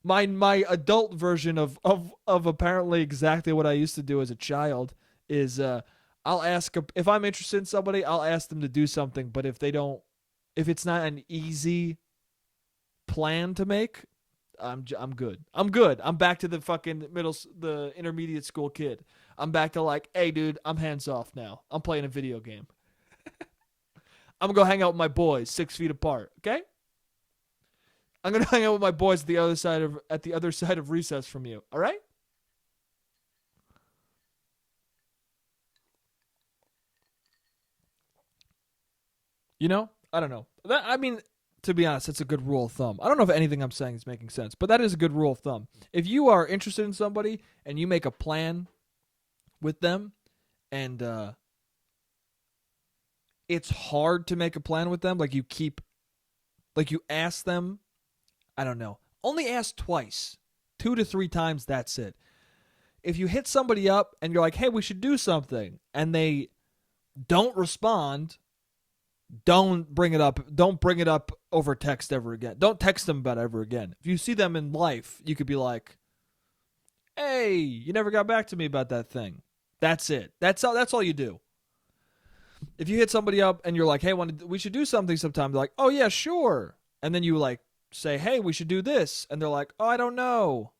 My adult version of apparently exactly what I used to do as a child is I'll ask if I'm interested in somebody, I'll ask them to do something, but if it's not an easy plan to make, I'm good. I'm good. I'm back to the fucking the intermediate school kid. I'm back to like, hey dude, I'm hands off now. I'm playing a video game. I'm gonna go hang out with my boys 6 feet apart, okay? I'm gonna hang out with my boys at the other side of recess from you, all right? I don't know. I mean, to be honest, that's a good rule of thumb. I don't know if anything I'm saying is making sense, but that is a good rule of thumb. If you are interested in somebody and you make a plan with them, and it's hard to make a plan with them, like you ask them, I don't know, only ask twice, 2 to 3 times, that's it. If you hit somebody up and you're like, hey, we should do something, and they don't respond, don't bring it up. Don't bring it up over text ever again. Don't text them about it ever again. If you see them in life, you could be like, hey, you never got back to me about that thing. That's it. That's all you do. If you hit somebody up and you're like, hey, we should do something sometime, they're like, oh, yeah, sure. And then you like say, hey, we should do this. And they're like, oh, I don't know.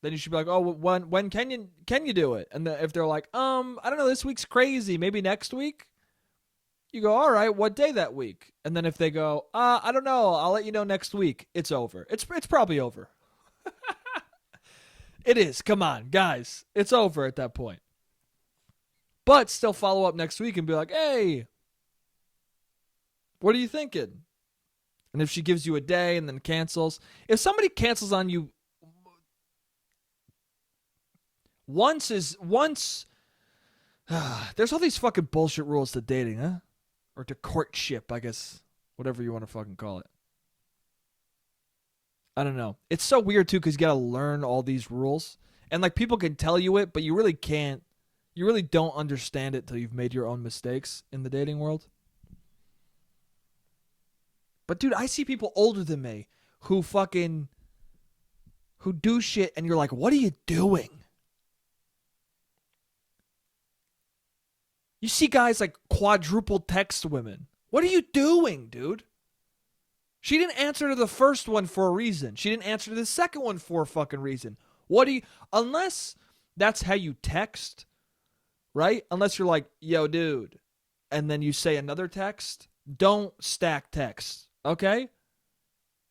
Then you should be like, oh, when can you do it? And if they're like, I don't know, this week's crazy. Maybe next week? You go, all right, what day that week? And then if they go, I don't know, I'll let you know next week, it's over. It's probably over. It is. Come on, guys. It's over at that point. But still follow up next week and be like, hey, what are you thinking? And if she gives you a day and then cancels, if somebody cancels on you once There's all these fucking bullshit rules to dating, huh? Or to courtship, I guess. Whatever you want to fucking call it. I don't know. It's so weird, too, because you got to learn all these rules. And, like, people can tell you it, but you really can't. You really don't understand it till you've made your own mistakes in the dating world. But, dude, I see people older than me who do shit, and you're like, what are you doing? You see guys like quadruple text women. What are you doing, dude? She didn't answer to the first one for a reason. She didn't answer to the second one for a fucking reason. Unless that's how you text, right? Unless you're like, yo, dude, and then you say another text, don't stack texts, okay?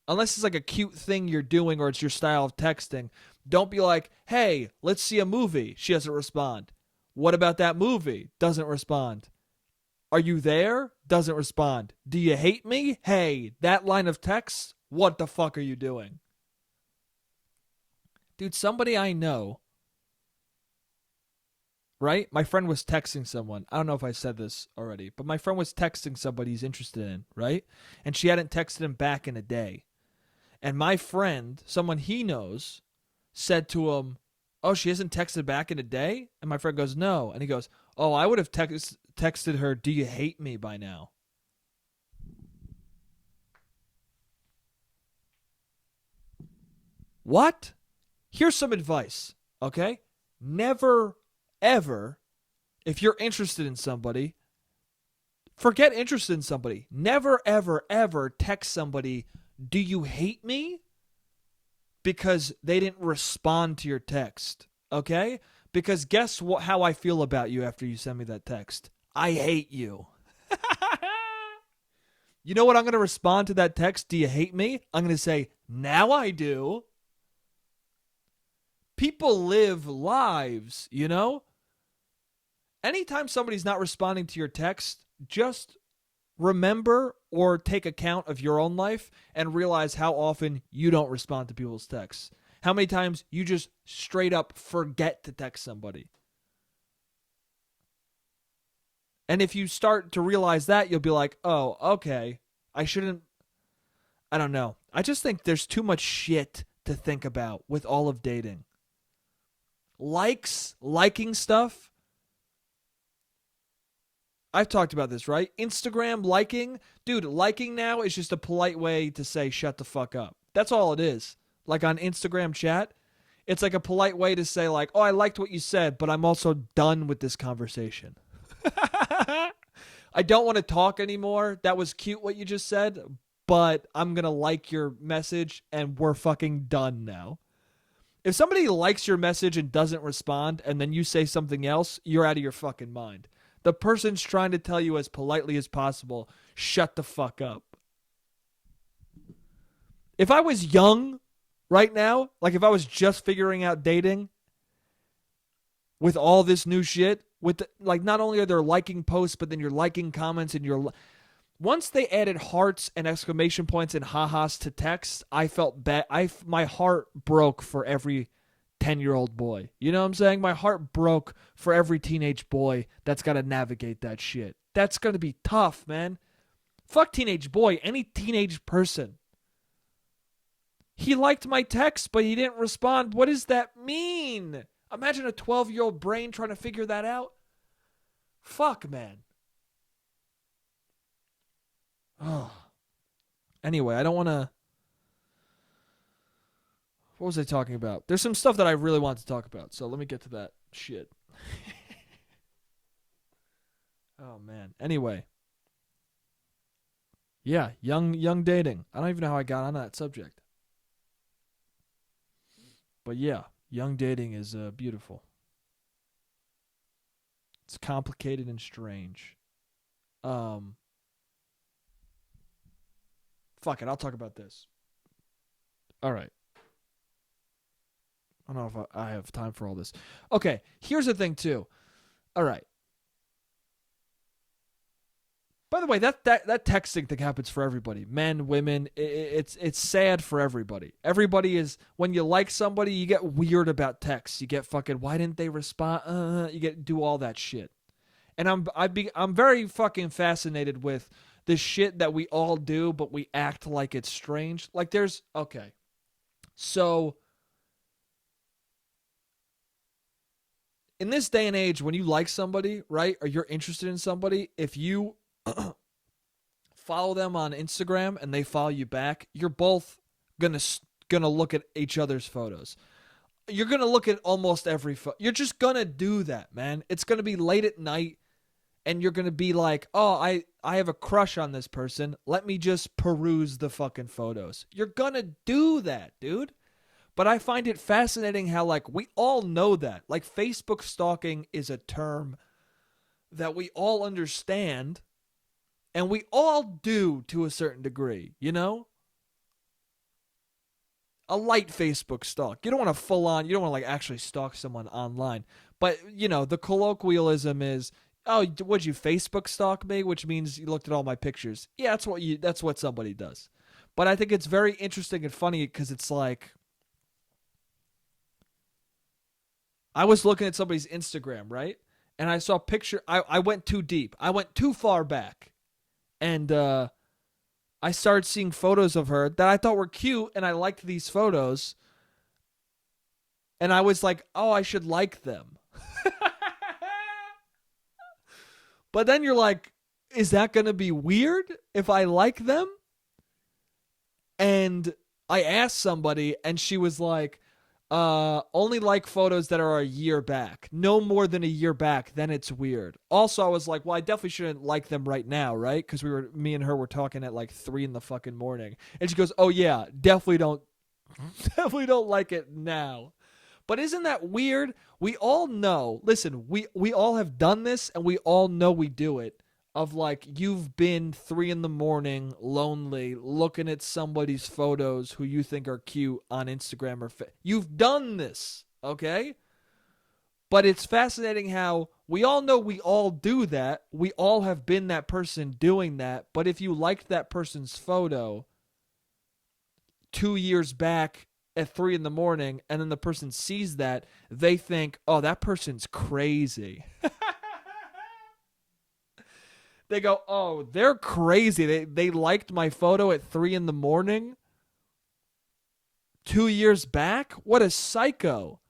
Unless it's like a cute thing you're doing or it's your style of texting, don't be like, hey, let's see a movie. She doesn't respond. What about that movie? Doesn't respond. Are you there? Doesn't respond. Do you hate me? Hey, that line of text, what the fuck are you doing? Dude, somebody I know, right? My friend was texting someone. I don't know if I said this already, but my friend was texting somebody he's interested in, right? And she hadn't texted him back in a day. And my friend, someone he knows, said to him, oh, she hasn't texted back in a day? And my friend goes, no. And he goes, oh, I would have texted her, do you hate me by now? What? Here's some advice, okay? Never, ever, if you're interested in somebody, forget interested in somebody. Never, ever, ever text somebody, do you hate me? Because they didn't respond to your text, okay? Because guess what? How I feel about you after you send me that text. I hate you. You know what I'm going to respond to that text? Do you hate me? I'm going to say, now I do. People live lives, you know? Anytime somebody's not responding to your text, just remember or take account of your own life and realize how often you don't respond to people's texts. How many times you just straight up forget to text somebody. And if you start to realize that, you'll be like, oh, okay, I don't know. I just think there's too much shit to think about with all of dating. Liking stuff. I've talked about this, right? Instagram liking. Dude, liking now is just a polite way to say shut the fuck up. That's all it is. Like on Instagram chat, it's like a polite way to say like, oh, I liked what you said, but I'm also done with this conversation. I don't want to talk anymore. That was cute what you just said, but I'm going to like your message and we're fucking done now. If somebody likes your message and doesn't respond and then you say something else, you're out of your fucking mind. The person's trying to tell you as politely as possible, shut the fuck up. If I was young right now, like if I was just figuring out dating with all this new shit, like not only are there liking posts, but then you're liking comments and once they added hearts and exclamation points and ha-has to text, I felt bad. My heart broke for every 10-year-old boy. You know what I'm saying? My heart broke for every teenage boy that's got to navigate that shit. That's going to be tough, man. Fuck teenage boy, any teenage person. He liked my text, but he didn't respond. What does that mean? Imagine a 12-year-old brain trying to figure that out. Fuck, man. Oh. Anyway, I don't want to... What was I talking about? There's some stuff that I really want to talk about, so let me get to that shit. Oh, man. Anyway. Yeah, young dating. I don't even know how I got on that subject. But yeah, young dating is beautiful. It's complicated and strange. Fuck it, I'll talk about this. All right. I don't know if I have time for all this. Okay, here's the thing too. All right. By the way, that texting thing happens for everybody. Men, women, it's sad for everybody. Everybody is, when you like somebody, you get weird about texts. You get fucking, why didn't they respond? You do all that shit. And I'm very fucking fascinated with the shit that we all do, but we act like it's strange. Like there's okay. So in this day and age, when you like somebody, right, or you're interested in somebody, if you follow them on Instagram and they follow you back, you're both gonna look at each other's photos. You're gonna look at almost every photo. You're just gonna do that, man. It's gonna be late at night, and you're gonna be like, "Oh, I have a crush on this person. Let me just peruse the fucking photos." You're gonna do that, dude. But I find it fascinating how like we all know that. Like Facebook stalking is a term that we all understand and we all do to a certain degree, you know? A light Facebook stalk. You don't want to full on, you don't want to like actually stalk someone online. But, you know, the colloquialism is, "Oh, would you Facebook stalk me?" Which means you looked at all my pictures. Yeah, that's what somebody does. But I think it's very interesting and funny because it's like I was looking at somebody's Instagram, right? And I saw a picture. I went too deep. I went too far back. And I started seeing photos of her that I thought were cute, and I liked these photos. And I was like, oh, I should like them. But then you're like, is that going to be weird if I like them? And I asked somebody, and she was like, only like photos that are a year back. No more than a year back, then it's weird. Also, I was like, well, I definitely shouldn't like them right now, right? Because me and her were talking at like 3 in the fucking morning. And she goes, oh yeah, definitely don't like it now. But isn't that weird? We all know, listen, we all have done this and we all know we do it. Of like, you've been 3 in the morning, lonely, looking at somebody's photos who you think are cute on Instagram or you've done this, okay? But it's fascinating how we all know we all do that. We all have been that person doing that. But if you liked that person's photo 2 years back at 3 in the morning and then the person sees that, they think, oh, that person's crazy. They go, oh, they're crazy. They liked my photo at 3 in the morning 2 years back? What a psycho.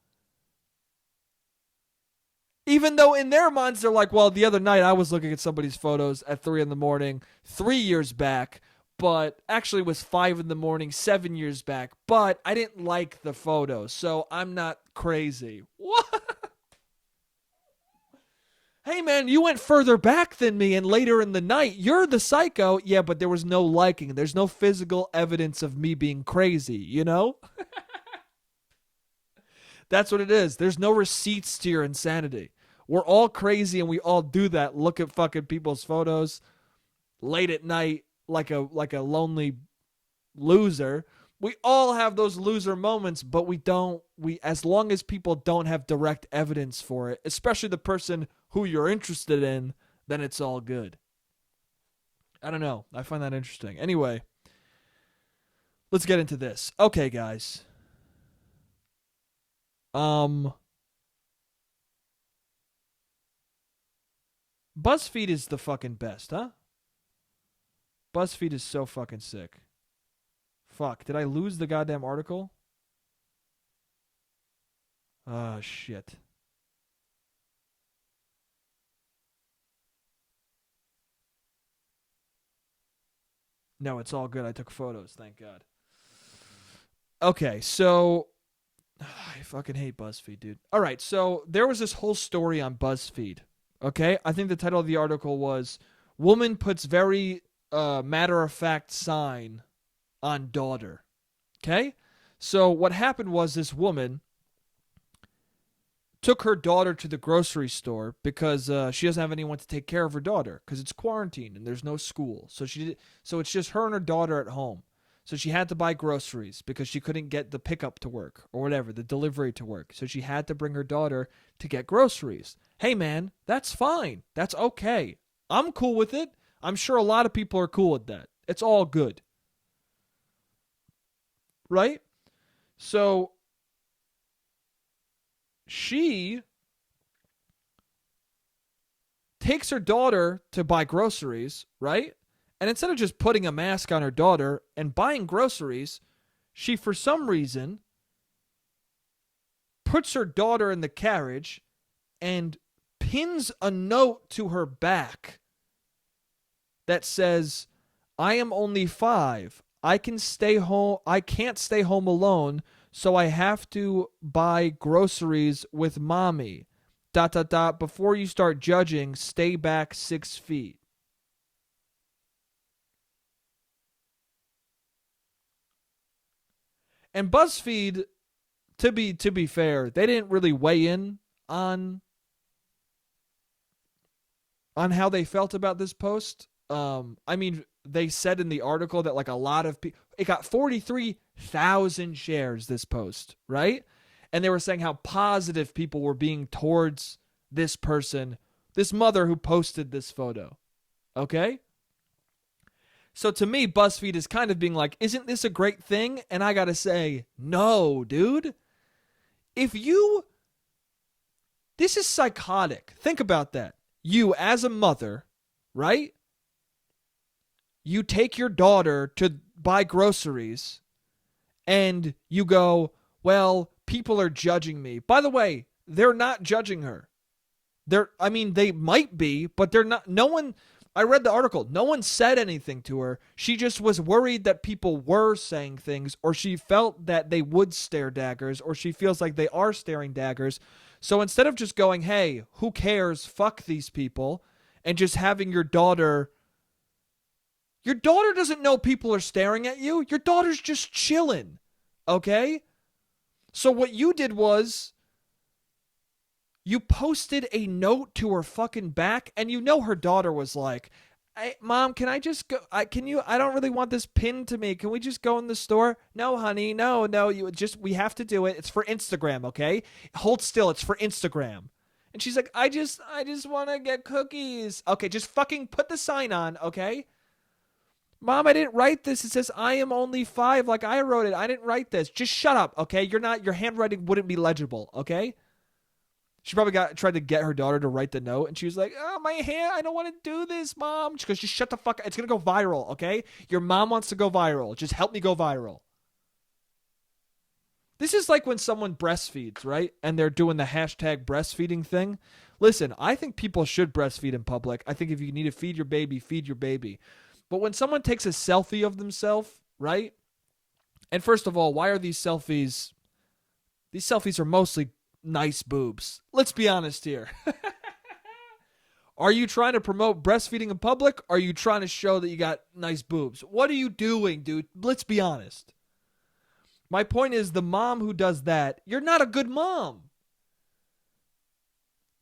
Even though in their minds they're like, well, the other night I was looking at somebody's photos at 3 in the morning 3 years back, but actually it was 5 in the morning 7 years back, but I didn't like the photo, so I'm not crazy. What? Hey man, you went further back than me and later in the night. You're the psycho. Yeah, but there was no liking. There's no physical evidence of me being crazy, you know? That's what it is. There's no receipts to your insanity. We're all crazy and we all do that. Look at fucking people's photos late at night like a lonely loser. We all have those loser moments, but we as long as people don't have direct evidence for it, especially the person who you're interested in, then it's all good. I don't know. I find that interesting. Anyway, let's get into this. Okay, guys. BuzzFeed is the fucking best, huh? BuzzFeed is so fucking sick. Fuck, did I lose the goddamn article? Oh, shit. No, it's all good. I took photos, thank God. Okay, so I fucking hate BuzzFeed, dude. All right, so there was this whole story on BuzzFeed. Okay, I think the title of the article was "Woman Puts Very Matter of Fact Sign on Daughter." Okay, so what happened was this woman took her daughter to the grocery store because she doesn't have anyone to take care of her daughter because it's quarantine and there's no school. So it's just her and her daughter at home. So she had to buy groceries because she couldn't get the pickup to work or whatever, the delivery to work. So she had to bring her daughter to get groceries. Hey man, that's fine. That's okay. I'm cool with it. I'm sure a lot of people are cool with that. It's all good. Right? So she takes her daughter to buy groceries, right? And instead of just putting a mask on her daughter and buying groceries, she, for some reason, puts her daughter in the carriage and pins a note to her back that says, I am only 5. I can't stay home alone, so I have to buy groceries with mommy. ... Before you start judging, stay back 6 feet. And BuzzFeed, to be fair, they didn't really weigh in on how they felt about this post. I mean, they said in the article that like a lot of people, it got 43,000 shares, this post, right? And they were saying how positive people were being towards this person, this mother who posted this photo. Okay? So to me, BuzzFeed is kind of being like, isn't this a great thing? And I gotta say, no, dude. This is psychotic. Think about that. You, as a mother, right? You take your daughter to buy groceries and you go, well, people are judging me. By the way, they're not judging her. They might be, but they're not. No one, I read the article, no one said anything to her. She just was worried that people were saying things, or she felt that they would stare daggers, or she feels like they are staring daggers. So instead of just going, hey, who cares, fuck these people, and just having your daughter doesn't know people are staring at you. Your daughter's just chilling, okay? So what you did was you posted a note to her fucking back, and you know her daughter was like, hey, Mom, can I just go? I don't really want this pinned to me. Can we just go in the store? No, honey, no, we have to do it. It's for Instagram, okay? Hold still, it's for Instagram. And she's like, I just want to get cookies. Okay, just fucking put the sign on, okay? Mom, I didn't write this. It says I am only 5, like I wrote it. I didn't write this. Just shut up, okay? Your handwriting wouldn't be legible, okay? She probably tried to get her daughter to write the note, and she was like, oh, my hand, I don't want to do this, Mom. She goes, just shut the fuck up. It's going to go viral, okay? Your mom wants to go viral. Just help me go viral. This is like when someone breastfeeds, right? And they're doing the hashtag breastfeeding thing. Listen, I think people should breastfeed in public. I think if you need to feed your baby, feed your baby. But when someone takes a selfie of themselves, right? And first of all, why are these selfies? These selfies are mostly nice boobs. Let's be honest here. Are you trying to promote breastfeeding in public? Or are you trying to show that you got nice boobs? What are you doing, dude? Let's be honest. My point is, the mom who does that, you're not a good mom.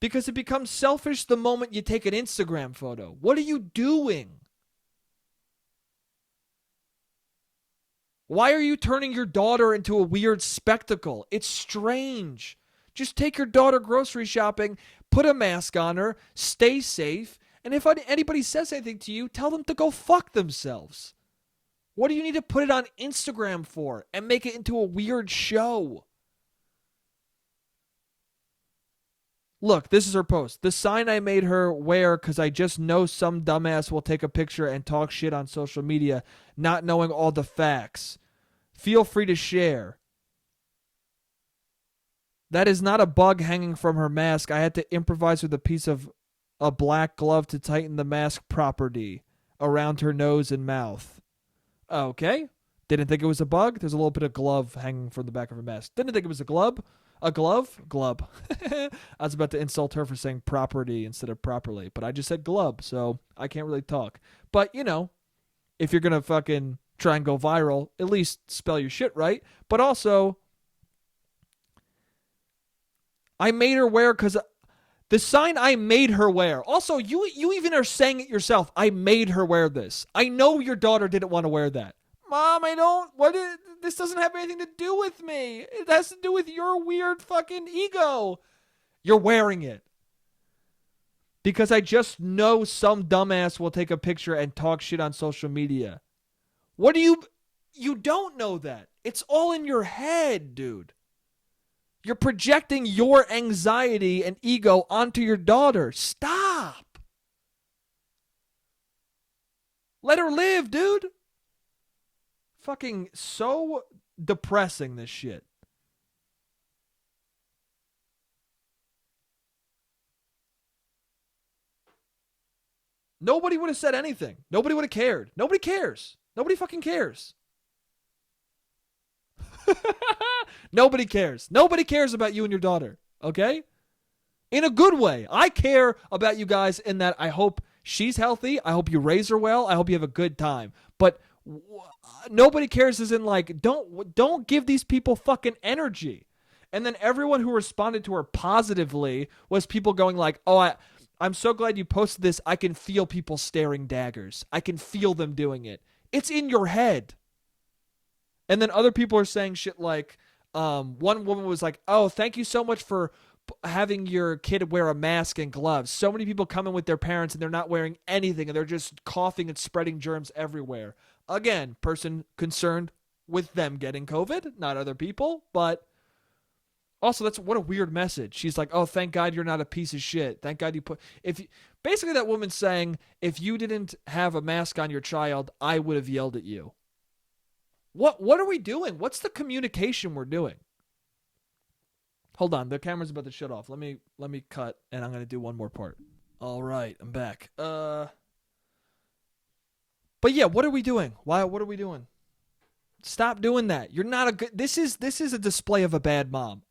Because it becomes selfish the moment you take an Instagram photo. What are you doing? Why are you turning your daughter into a weird spectacle? It's strange. Just take your daughter grocery shopping, put a mask on her, stay safe, and if anybody says anything to you, tell them to go fuck themselves. What do you need to put it on Instagram for and make it into a weird show? Look, this is her post. The sign I made her wear because I just know some dumbass will take a picture and talk shit on social media, not knowing all the facts. Feel free to share. That is not a bug hanging from her mask. I had to improvise with a piece of a black glove to tighten the mask properly around her nose and mouth. Okay. Didn't think it was a bug. There's a little bit of glove hanging from the back of her mask. Didn't think it was a glove. A glove? Glove. I was about to insult her for saying property instead of properly, but I just said glove, so I can't really talk. But, you know, if you're going to fucking try and go viral, at least spell your shit right. But also, I made her wear because the sign I made her wear. Also, you even are saying it yourself. I made her wear this. I know your daughter didn't want to wear that. Mom, this doesn't have anything to do with me. It has to do with your weird fucking ego. You're wearing it. Because I just know some dumbass will take a picture and talk shit on social media. You don't know that. It's all in your head, dude. You're projecting your anxiety and ego onto your daughter. Stop. Let her live, dude. Fucking so depressing, this shit. Nobody would have said anything. Nobody would have cared. Nobody cares. Nobody fucking cares. Nobody cares. Nobody cares about you and your daughter, okay? In a good way. I care about you guys in that I hope she's healthy. I hope you raise her well. I hope you have a good time. But nobody cares as in like, don't give these people fucking energy. And then everyone who responded to her positively was people going like, oh, I'm so glad you posted this. I can feel people staring daggers. I can feel them doing it. It's in your head. And then other people are saying shit like, one woman was like, oh, thank you so much for having your kid wear a mask and gloves. So many people come in with their parents and they're not wearing anything and they're just coughing and spreading germs everywhere. Again, person concerned with them getting COVID, not other people, but also that's what a weird message. She's like, oh, thank God you're not a piece of shit. Thank God you put, basically that woman's saying, if you didn't have a mask on your child, I would have yelled at you. What are we doing? What's the communication we're doing? Hold on, the camera's about to shut off. Let me cut, and I'm gonna do one more part. All right, I'm back. But yeah, what are we doing? What are we doing? Stop doing that. You're not a good. This is a display of a bad mom.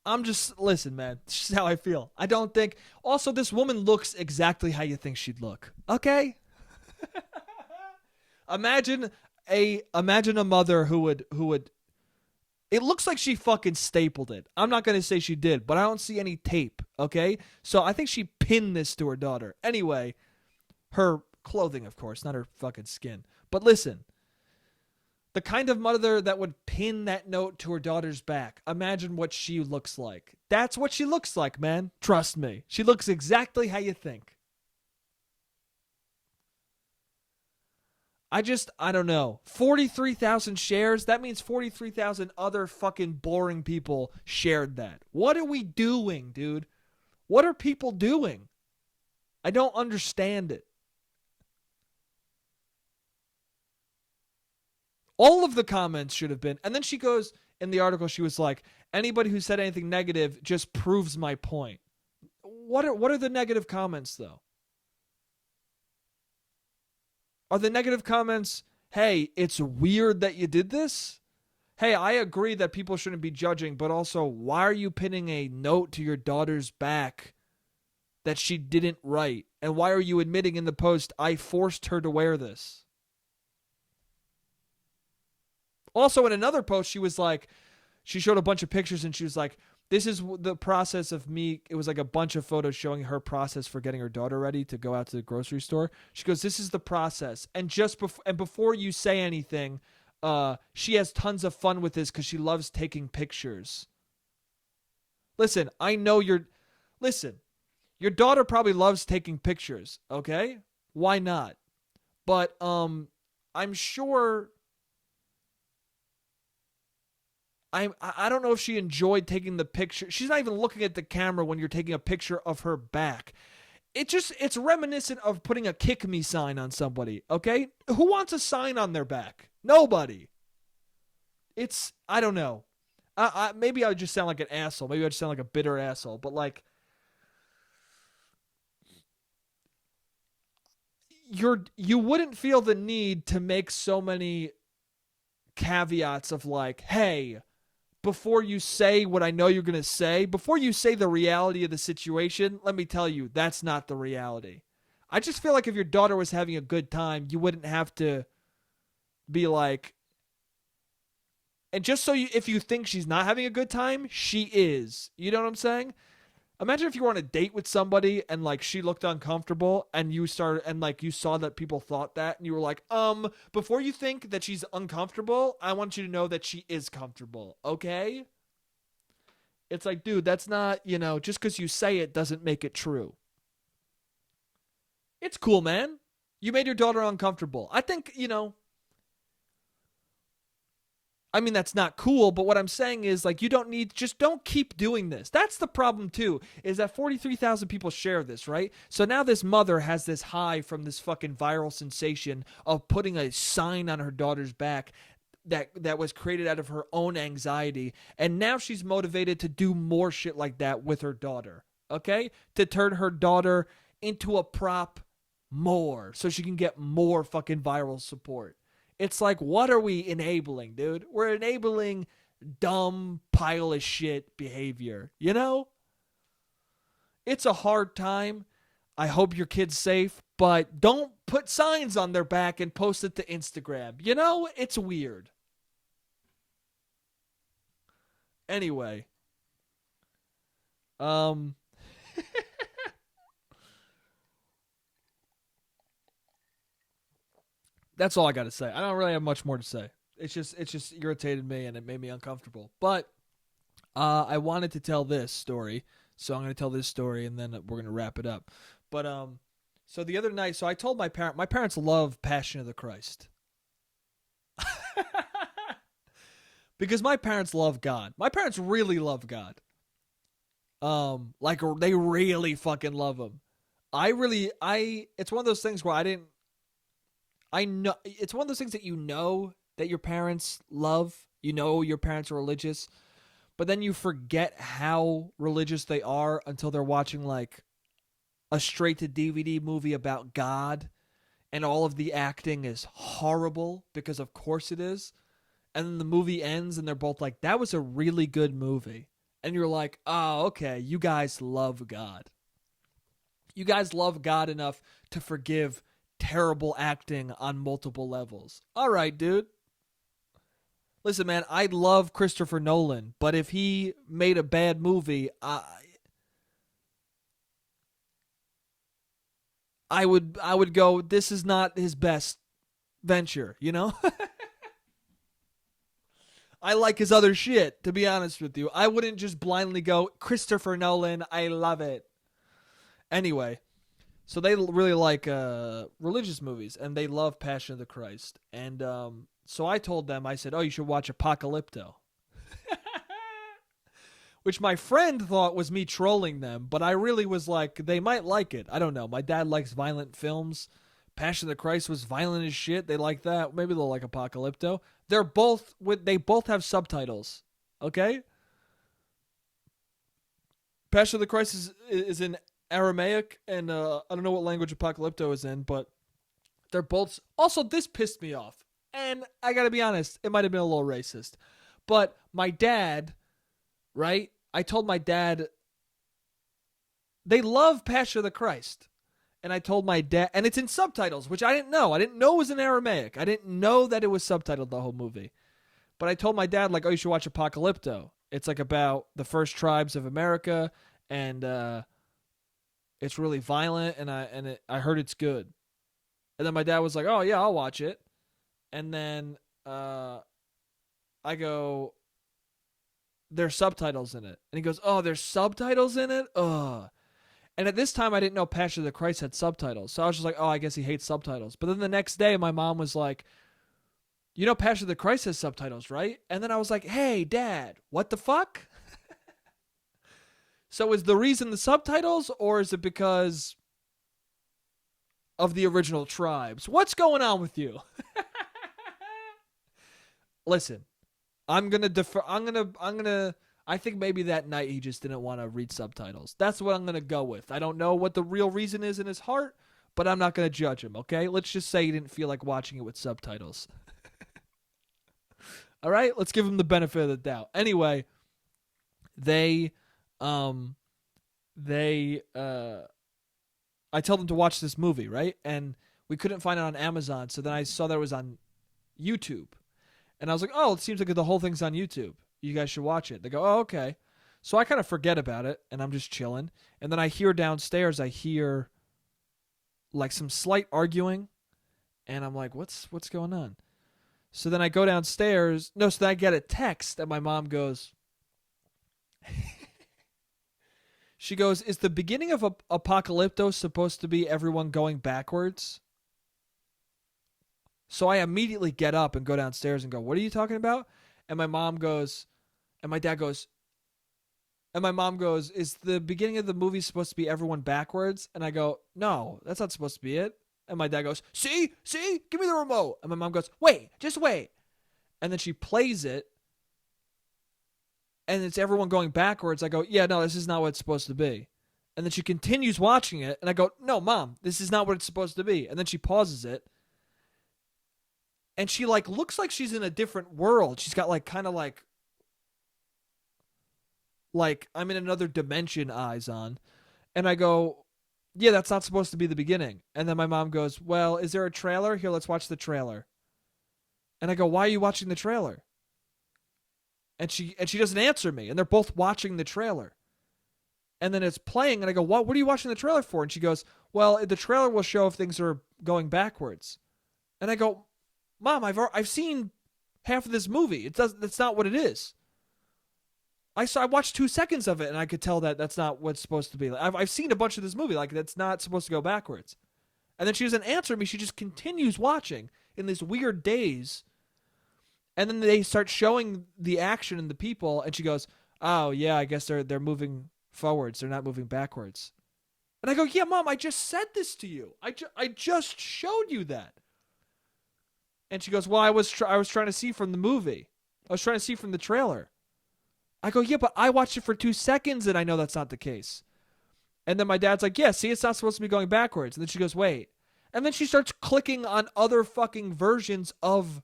Listen, man. This is how I feel. I don't think. Also, this woman looks exactly how you think she'd look. Okay. Imagine a mother who would. It looks like she fucking stapled it. I'm not going to say she did, but I don't see any tape, okay? So I think she pinned this to her daughter. Anyway, her clothing, of course, not her fucking skin. But listen, the kind of mother that would pin that note to her daughter's back, imagine what she looks like. That's what she looks like, man. Trust me. She looks exactly how you think. I don't know. 43,000 shares? That means 43,000 other fucking boring people shared that. What are we doing, dude? What are people doing? I don't understand it. All of the comments should have been. And then she goes, in the article, she was like, anybody who said anything negative just proves my point. What are the negative comments, though? Are the negative comments, hey, it's weird that you did this? Hey, I agree that people shouldn't be judging, but also, why are you pinning a note to your daughter's back that she didn't write? And why are you admitting in the post, I forced her to wear this? Also, in another post, she was like, she showed a bunch of pictures and she was like, this is the process of me. It was like a bunch of photos showing her process for getting her daughter ready to go out to the grocery store. She goes, this is the process. And before you say anything, she has tons of fun with this because she loves taking pictures. Listen, I know your daughter probably loves taking pictures. Okay. Why not? But, I'm sure I don't know if she enjoyed taking the picture. She's not even looking at the camera when you're taking a picture of her back. It's reminiscent of putting a kick me sign on somebody, okay? Who wants a sign on their back? Nobody. I don't know. Maybe I would just sound like an asshole. Maybe I just sound like a bitter asshole. But like, you wouldn't feel the need to make so many caveats of like, hey, before you say what I know you're going to say, before you say the reality of the situation, let me tell you, that's not the reality. I just feel like if your daughter was having a good time, you wouldn't have to be like, and just so if you think she's not having a good time, she is. You know what I'm saying? Imagine if you were on a date with somebody and like she looked uncomfortable and you saw that people thought that and you were like, before you think that she's uncomfortable, I want you to know that she is comfortable. Okay? It's like, dude, that's not, just because you say it doesn't make it true. It's cool, man. You made your daughter uncomfortable. I think I mean, that's not cool, but what I'm saying is, like, you don't need, just don't keep doing this. That's the problem, too, is that 43,000 people share this, right? So now this mother has this high from this fucking viral sensation of putting a sign on her daughter's back that was created out of her own anxiety, and now she's motivated to do more shit like that with her daughter, okay? To turn her daughter into a prop more so she can get more fucking viral support. It's like, what are we enabling, dude? We're enabling dumb pile of shit behavior, you know? It's a hard time. I hope your kid's safe, but don't put signs on their back and post it to Instagram. You know? It's weird. Anyway. That's all I got to say. I don't really have much more to say. It's just irritated me and it made me uncomfortable. But I wanted to tell this story, so I'm going to tell this story and then we're going to wrap it up. But so the other night, so I told my parents love Passion of the Christ. Because my parents love God. My parents really love God. Like they really fucking love him. It's one of those things where I know it's one of those things that you know that your parents love. You know your parents are religious, but then you forget how religious they are until they're watching like a straight to DVD movie about God, and all of the acting is horrible because of course it is. And then the movie ends and they're both like, that was a really good movie. And you're like, oh, okay, you guys love God. You guys love God enough to forgive terrible acting on multiple levels. All right, dude. Listen, man, I love Christopher Nolan, but if he made a bad movie, I would go, this is not his best venture, you know? I like his other shit, to be honest with you. I wouldn't just blindly go, Christopher Nolan, I love it. Anyway, so they really like religious movies, and they love Passion of the Christ. And so I told them, I said, oh, you should watch Apocalypto. Which my friend thought was me trolling them, but I really was like, they might like it. I don't know. My dad likes violent films. Passion of the Christ was violent as shit. They like that. Maybe they'll like Apocalypto. They both have subtitles. Okay? Passion of the Christ is in Aramaic, and I don't know what language Apocalypto is in, but they're both. Also, this pissed me off, and I gotta be honest, it might have been a little racist, but my dad, right? I told my dad they love Passion of the Christ, and I told my dad, and it's in subtitles, which I didn't know. I didn't know it was in Aramaic. I didn't know that it was subtitled the whole movie, but I told my dad like, oh, you should watch Apocalypto. It's like about the first tribes of America, and it's really violent, and I heard it's good. And then my dad was like, oh, yeah, I'll watch it. And then I go, there's subtitles in it. And he goes, oh, there's subtitles in it? Ugh. And at this time, I didn't know Passion of the Christ had subtitles. So I was just like, oh, I guess he hates subtitles. But then the next day, my mom was like, you know Passion of the Christ has subtitles, right? And then I was like, hey, Dad, what the fuck? So is the reason the subtitles, or is it because of the original tribes? What's going on with you? Listen, I'm gonna defer. I think maybe that night he just didn't want to read subtitles. That's what I'm gonna go with. I don't know what the real reason is in his heart, but I'm not gonna judge him. Okay, let's just say he didn't feel like watching it with subtitles. All right, let's give him the benefit of the doubt. Anyway, I tell them to watch this movie, right? And we couldn't find it on Amazon, so then I saw that it was on YouTube. And I was like, oh, it seems like the whole thing's on YouTube. You guys should watch it. They go, oh, okay. So I kind of forget about it, and I'm just chilling. And then I hear downstairs, like some slight arguing, and I'm like, what's going on? So then I go downstairs. No, so then I get a text, and my mom goes, she goes, is the beginning of Apocalypto supposed to be everyone going backwards? So I immediately get up and go downstairs and go, what are you talking about? And my mom goes, and my dad goes, and my mom goes, is the beginning of the movie supposed to be everyone backwards? And I go, no, that's not supposed to be it. And my dad goes, see, give me the remote. And my mom goes, wait, just wait. And then she plays it, and it's everyone going backwards. I go, yeah, no, this is not what it's supposed to be. And then she continues watching it, and I go, no, Mom, this is not what it's supposed to be. And then she pauses it, and she like looks like she's in a different world. She's got like kind of like I'm in another dimension eyes on. And I go, yeah, that's not supposed to be the beginning. And then my mom goes, well, is there a trailer? Here, let's watch the trailer. And I go, why are you watching the trailer? And she doesn't answer me. And they're both watching the trailer. And then it's playing, and I go, what are you watching the trailer for? And she goes, well, the trailer will show if things are going backwards. And I go, Mom, I've seen half of this movie. That's not what it is. I watched 2 seconds of it, and I could tell that that's not what's supposed to be. I've seen a bunch of this movie. Like, that's not supposed to go backwards. And then she doesn't answer me. She just continues watching in this weird daze. And then they start showing the action and the people, and she goes, oh, yeah, I guess they're moving forwards. They're not moving backwards. And I go, yeah, Mom, I just said this to you. I just showed you that. And she goes, well, I was trying to see from the movie. I was trying to see from the trailer. I go, yeah, but I watched it for 2 seconds, and I know that's not the case. And then my dad's like, yeah, see, it's not supposed to be going backwards. And then she goes, wait. And then she starts clicking on other fucking versions of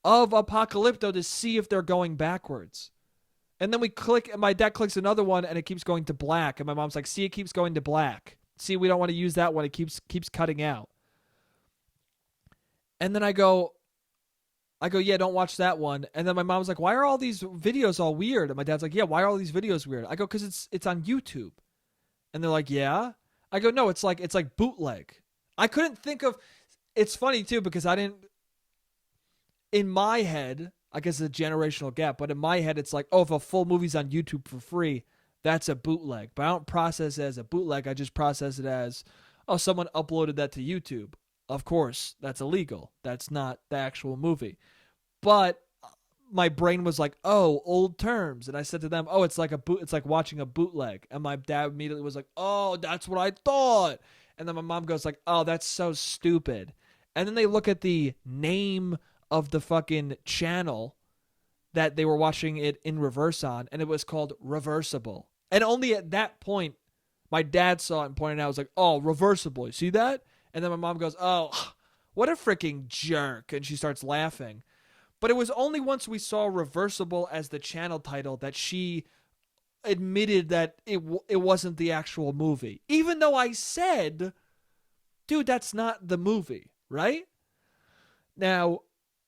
Apocalypto to see if they're going backwards. And then we click, and my dad clicks another one, and it keeps going to black. And my mom's like, see, it keeps going to black. See, we don't want to use that one. It keeps cutting out. And then I go, yeah, don't watch that one. And then my mom's like, why are all these videos all weird? And my dad's like, yeah, why are all these videos weird? I go, because it's on YouTube. And they're like, yeah. I go, no, it's like bootleg. I couldn't think of. It's funny too because I didn't. In my head, I guess it's a generational gap, but in my head, it's like, oh, if a full movie's on YouTube for free, that's a bootleg. But I don't process it as a bootleg. I just process it as, oh, someone uploaded that to YouTube. Of course, that's illegal. That's not the actual movie. But my brain was like, oh, old terms. And I said to them, oh, it's like watching a bootleg. And my dad immediately was like, oh, that's what I thought. And then my mom goes like, oh, that's so stupid. And then they look at the name of the fucking channel that they were watching it in reverse on, and it was called Reversible. And only at that point, my dad saw it and pointed out, I was like, oh, Reversible. You see that? And then my mom goes, oh, what a freaking jerk. And she starts laughing. But it was only once we saw Reversible as the channel title that she admitted that it wasn't the actual movie. Even though I said, dude, that's not the movie, right? Now,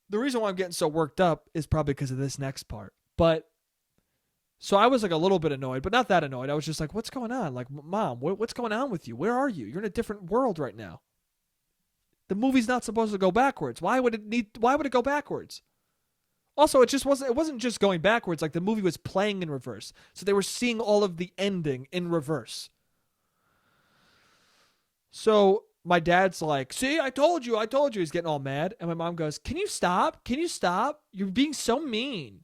the reason why I'm getting so worked up is probably because of this next part. But, so I was like a little bit annoyed, but not that annoyed. I was just like, what's going on? Like, Mom, what's going on with you? Where are you? You're in a different world right now. The movie's not supposed to go backwards. Why would it go backwards? Also, it wasn't just going backwards. Like, the movie was playing in reverse. So they were seeing all of the ending in reverse. So my dad's like, see, I told you. He's getting all mad. And my mom goes, can you stop? You're being so mean.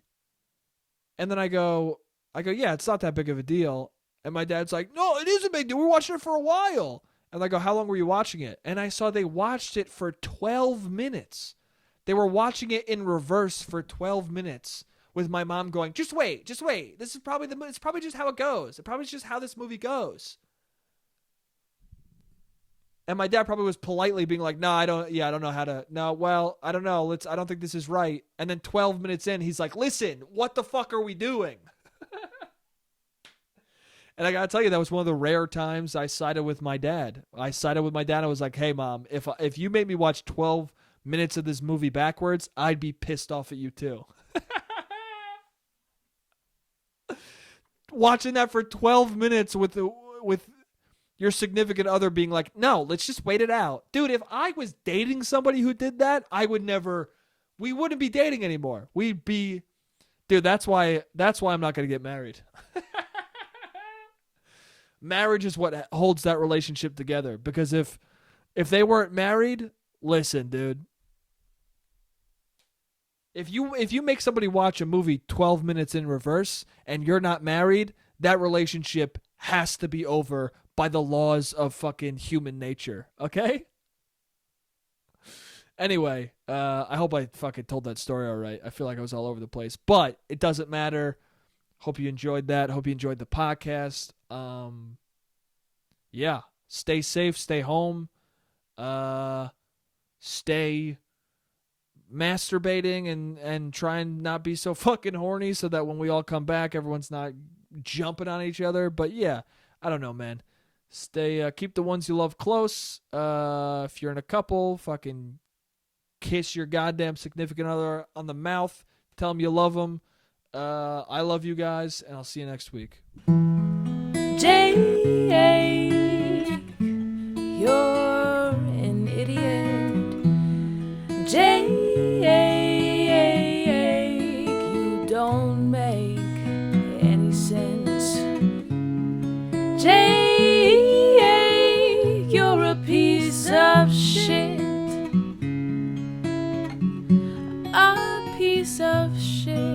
And then I go, yeah, it's not that big of a deal. And my dad's like, no, it is a big deal. We were watching it for a while. And I go, how long were you watching it? And I saw they watched it for 12 minutes. They were watching it in reverse for 12 minutes with my mom going, just wait. This is it's probably just how it goes. It probably is just how this movie goes. And my dad probably was politely being like, no, I don't know how to, no, well, I don't know. I don't think this is right. And then 12 minutes in, he's like, listen, what the fuck are we doing? And I got to tell you, that was one of the rare times I sided with my dad. I was like, hey, Mom, if you made me watch 12 minutes of this movie backwards, I'd be pissed off at you too. Watching that for 12 minutes with your significant other being like, no, let's just wait it out. Dude, if I was dating somebody who did that, we wouldn't be dating anymore. Dude, that's why I'm not going to get married. Marriage is what holds that relationship together. Because if they weren't married, listen, dude. If you make somebody watch a movie 12 minutes in reverse and you're not married, that relationship has to be over by the laws of fucking human nature, okay? Anyway, I hope I fucking told that story all right. I feel like I was all over the place, but it doesn't matter. Hope you enjoyed that. Hope you enjoyed the podcast. Yeah, stay safe, stay home, stay masturbating and try and not be so fucking horny so that when we all come back, everyone's not jumping on each other. But yeah, I don't know, man. Stay, keep the ones you love close. If you're in a couple, fucking kiss your goddamn significant other on the mouth. Tell them you love them. I love you guys, and I'll see you next week. Jake, you're an idiot. Jake, you don't make any sense. Jake, you're a piece of shit. A piece of shit.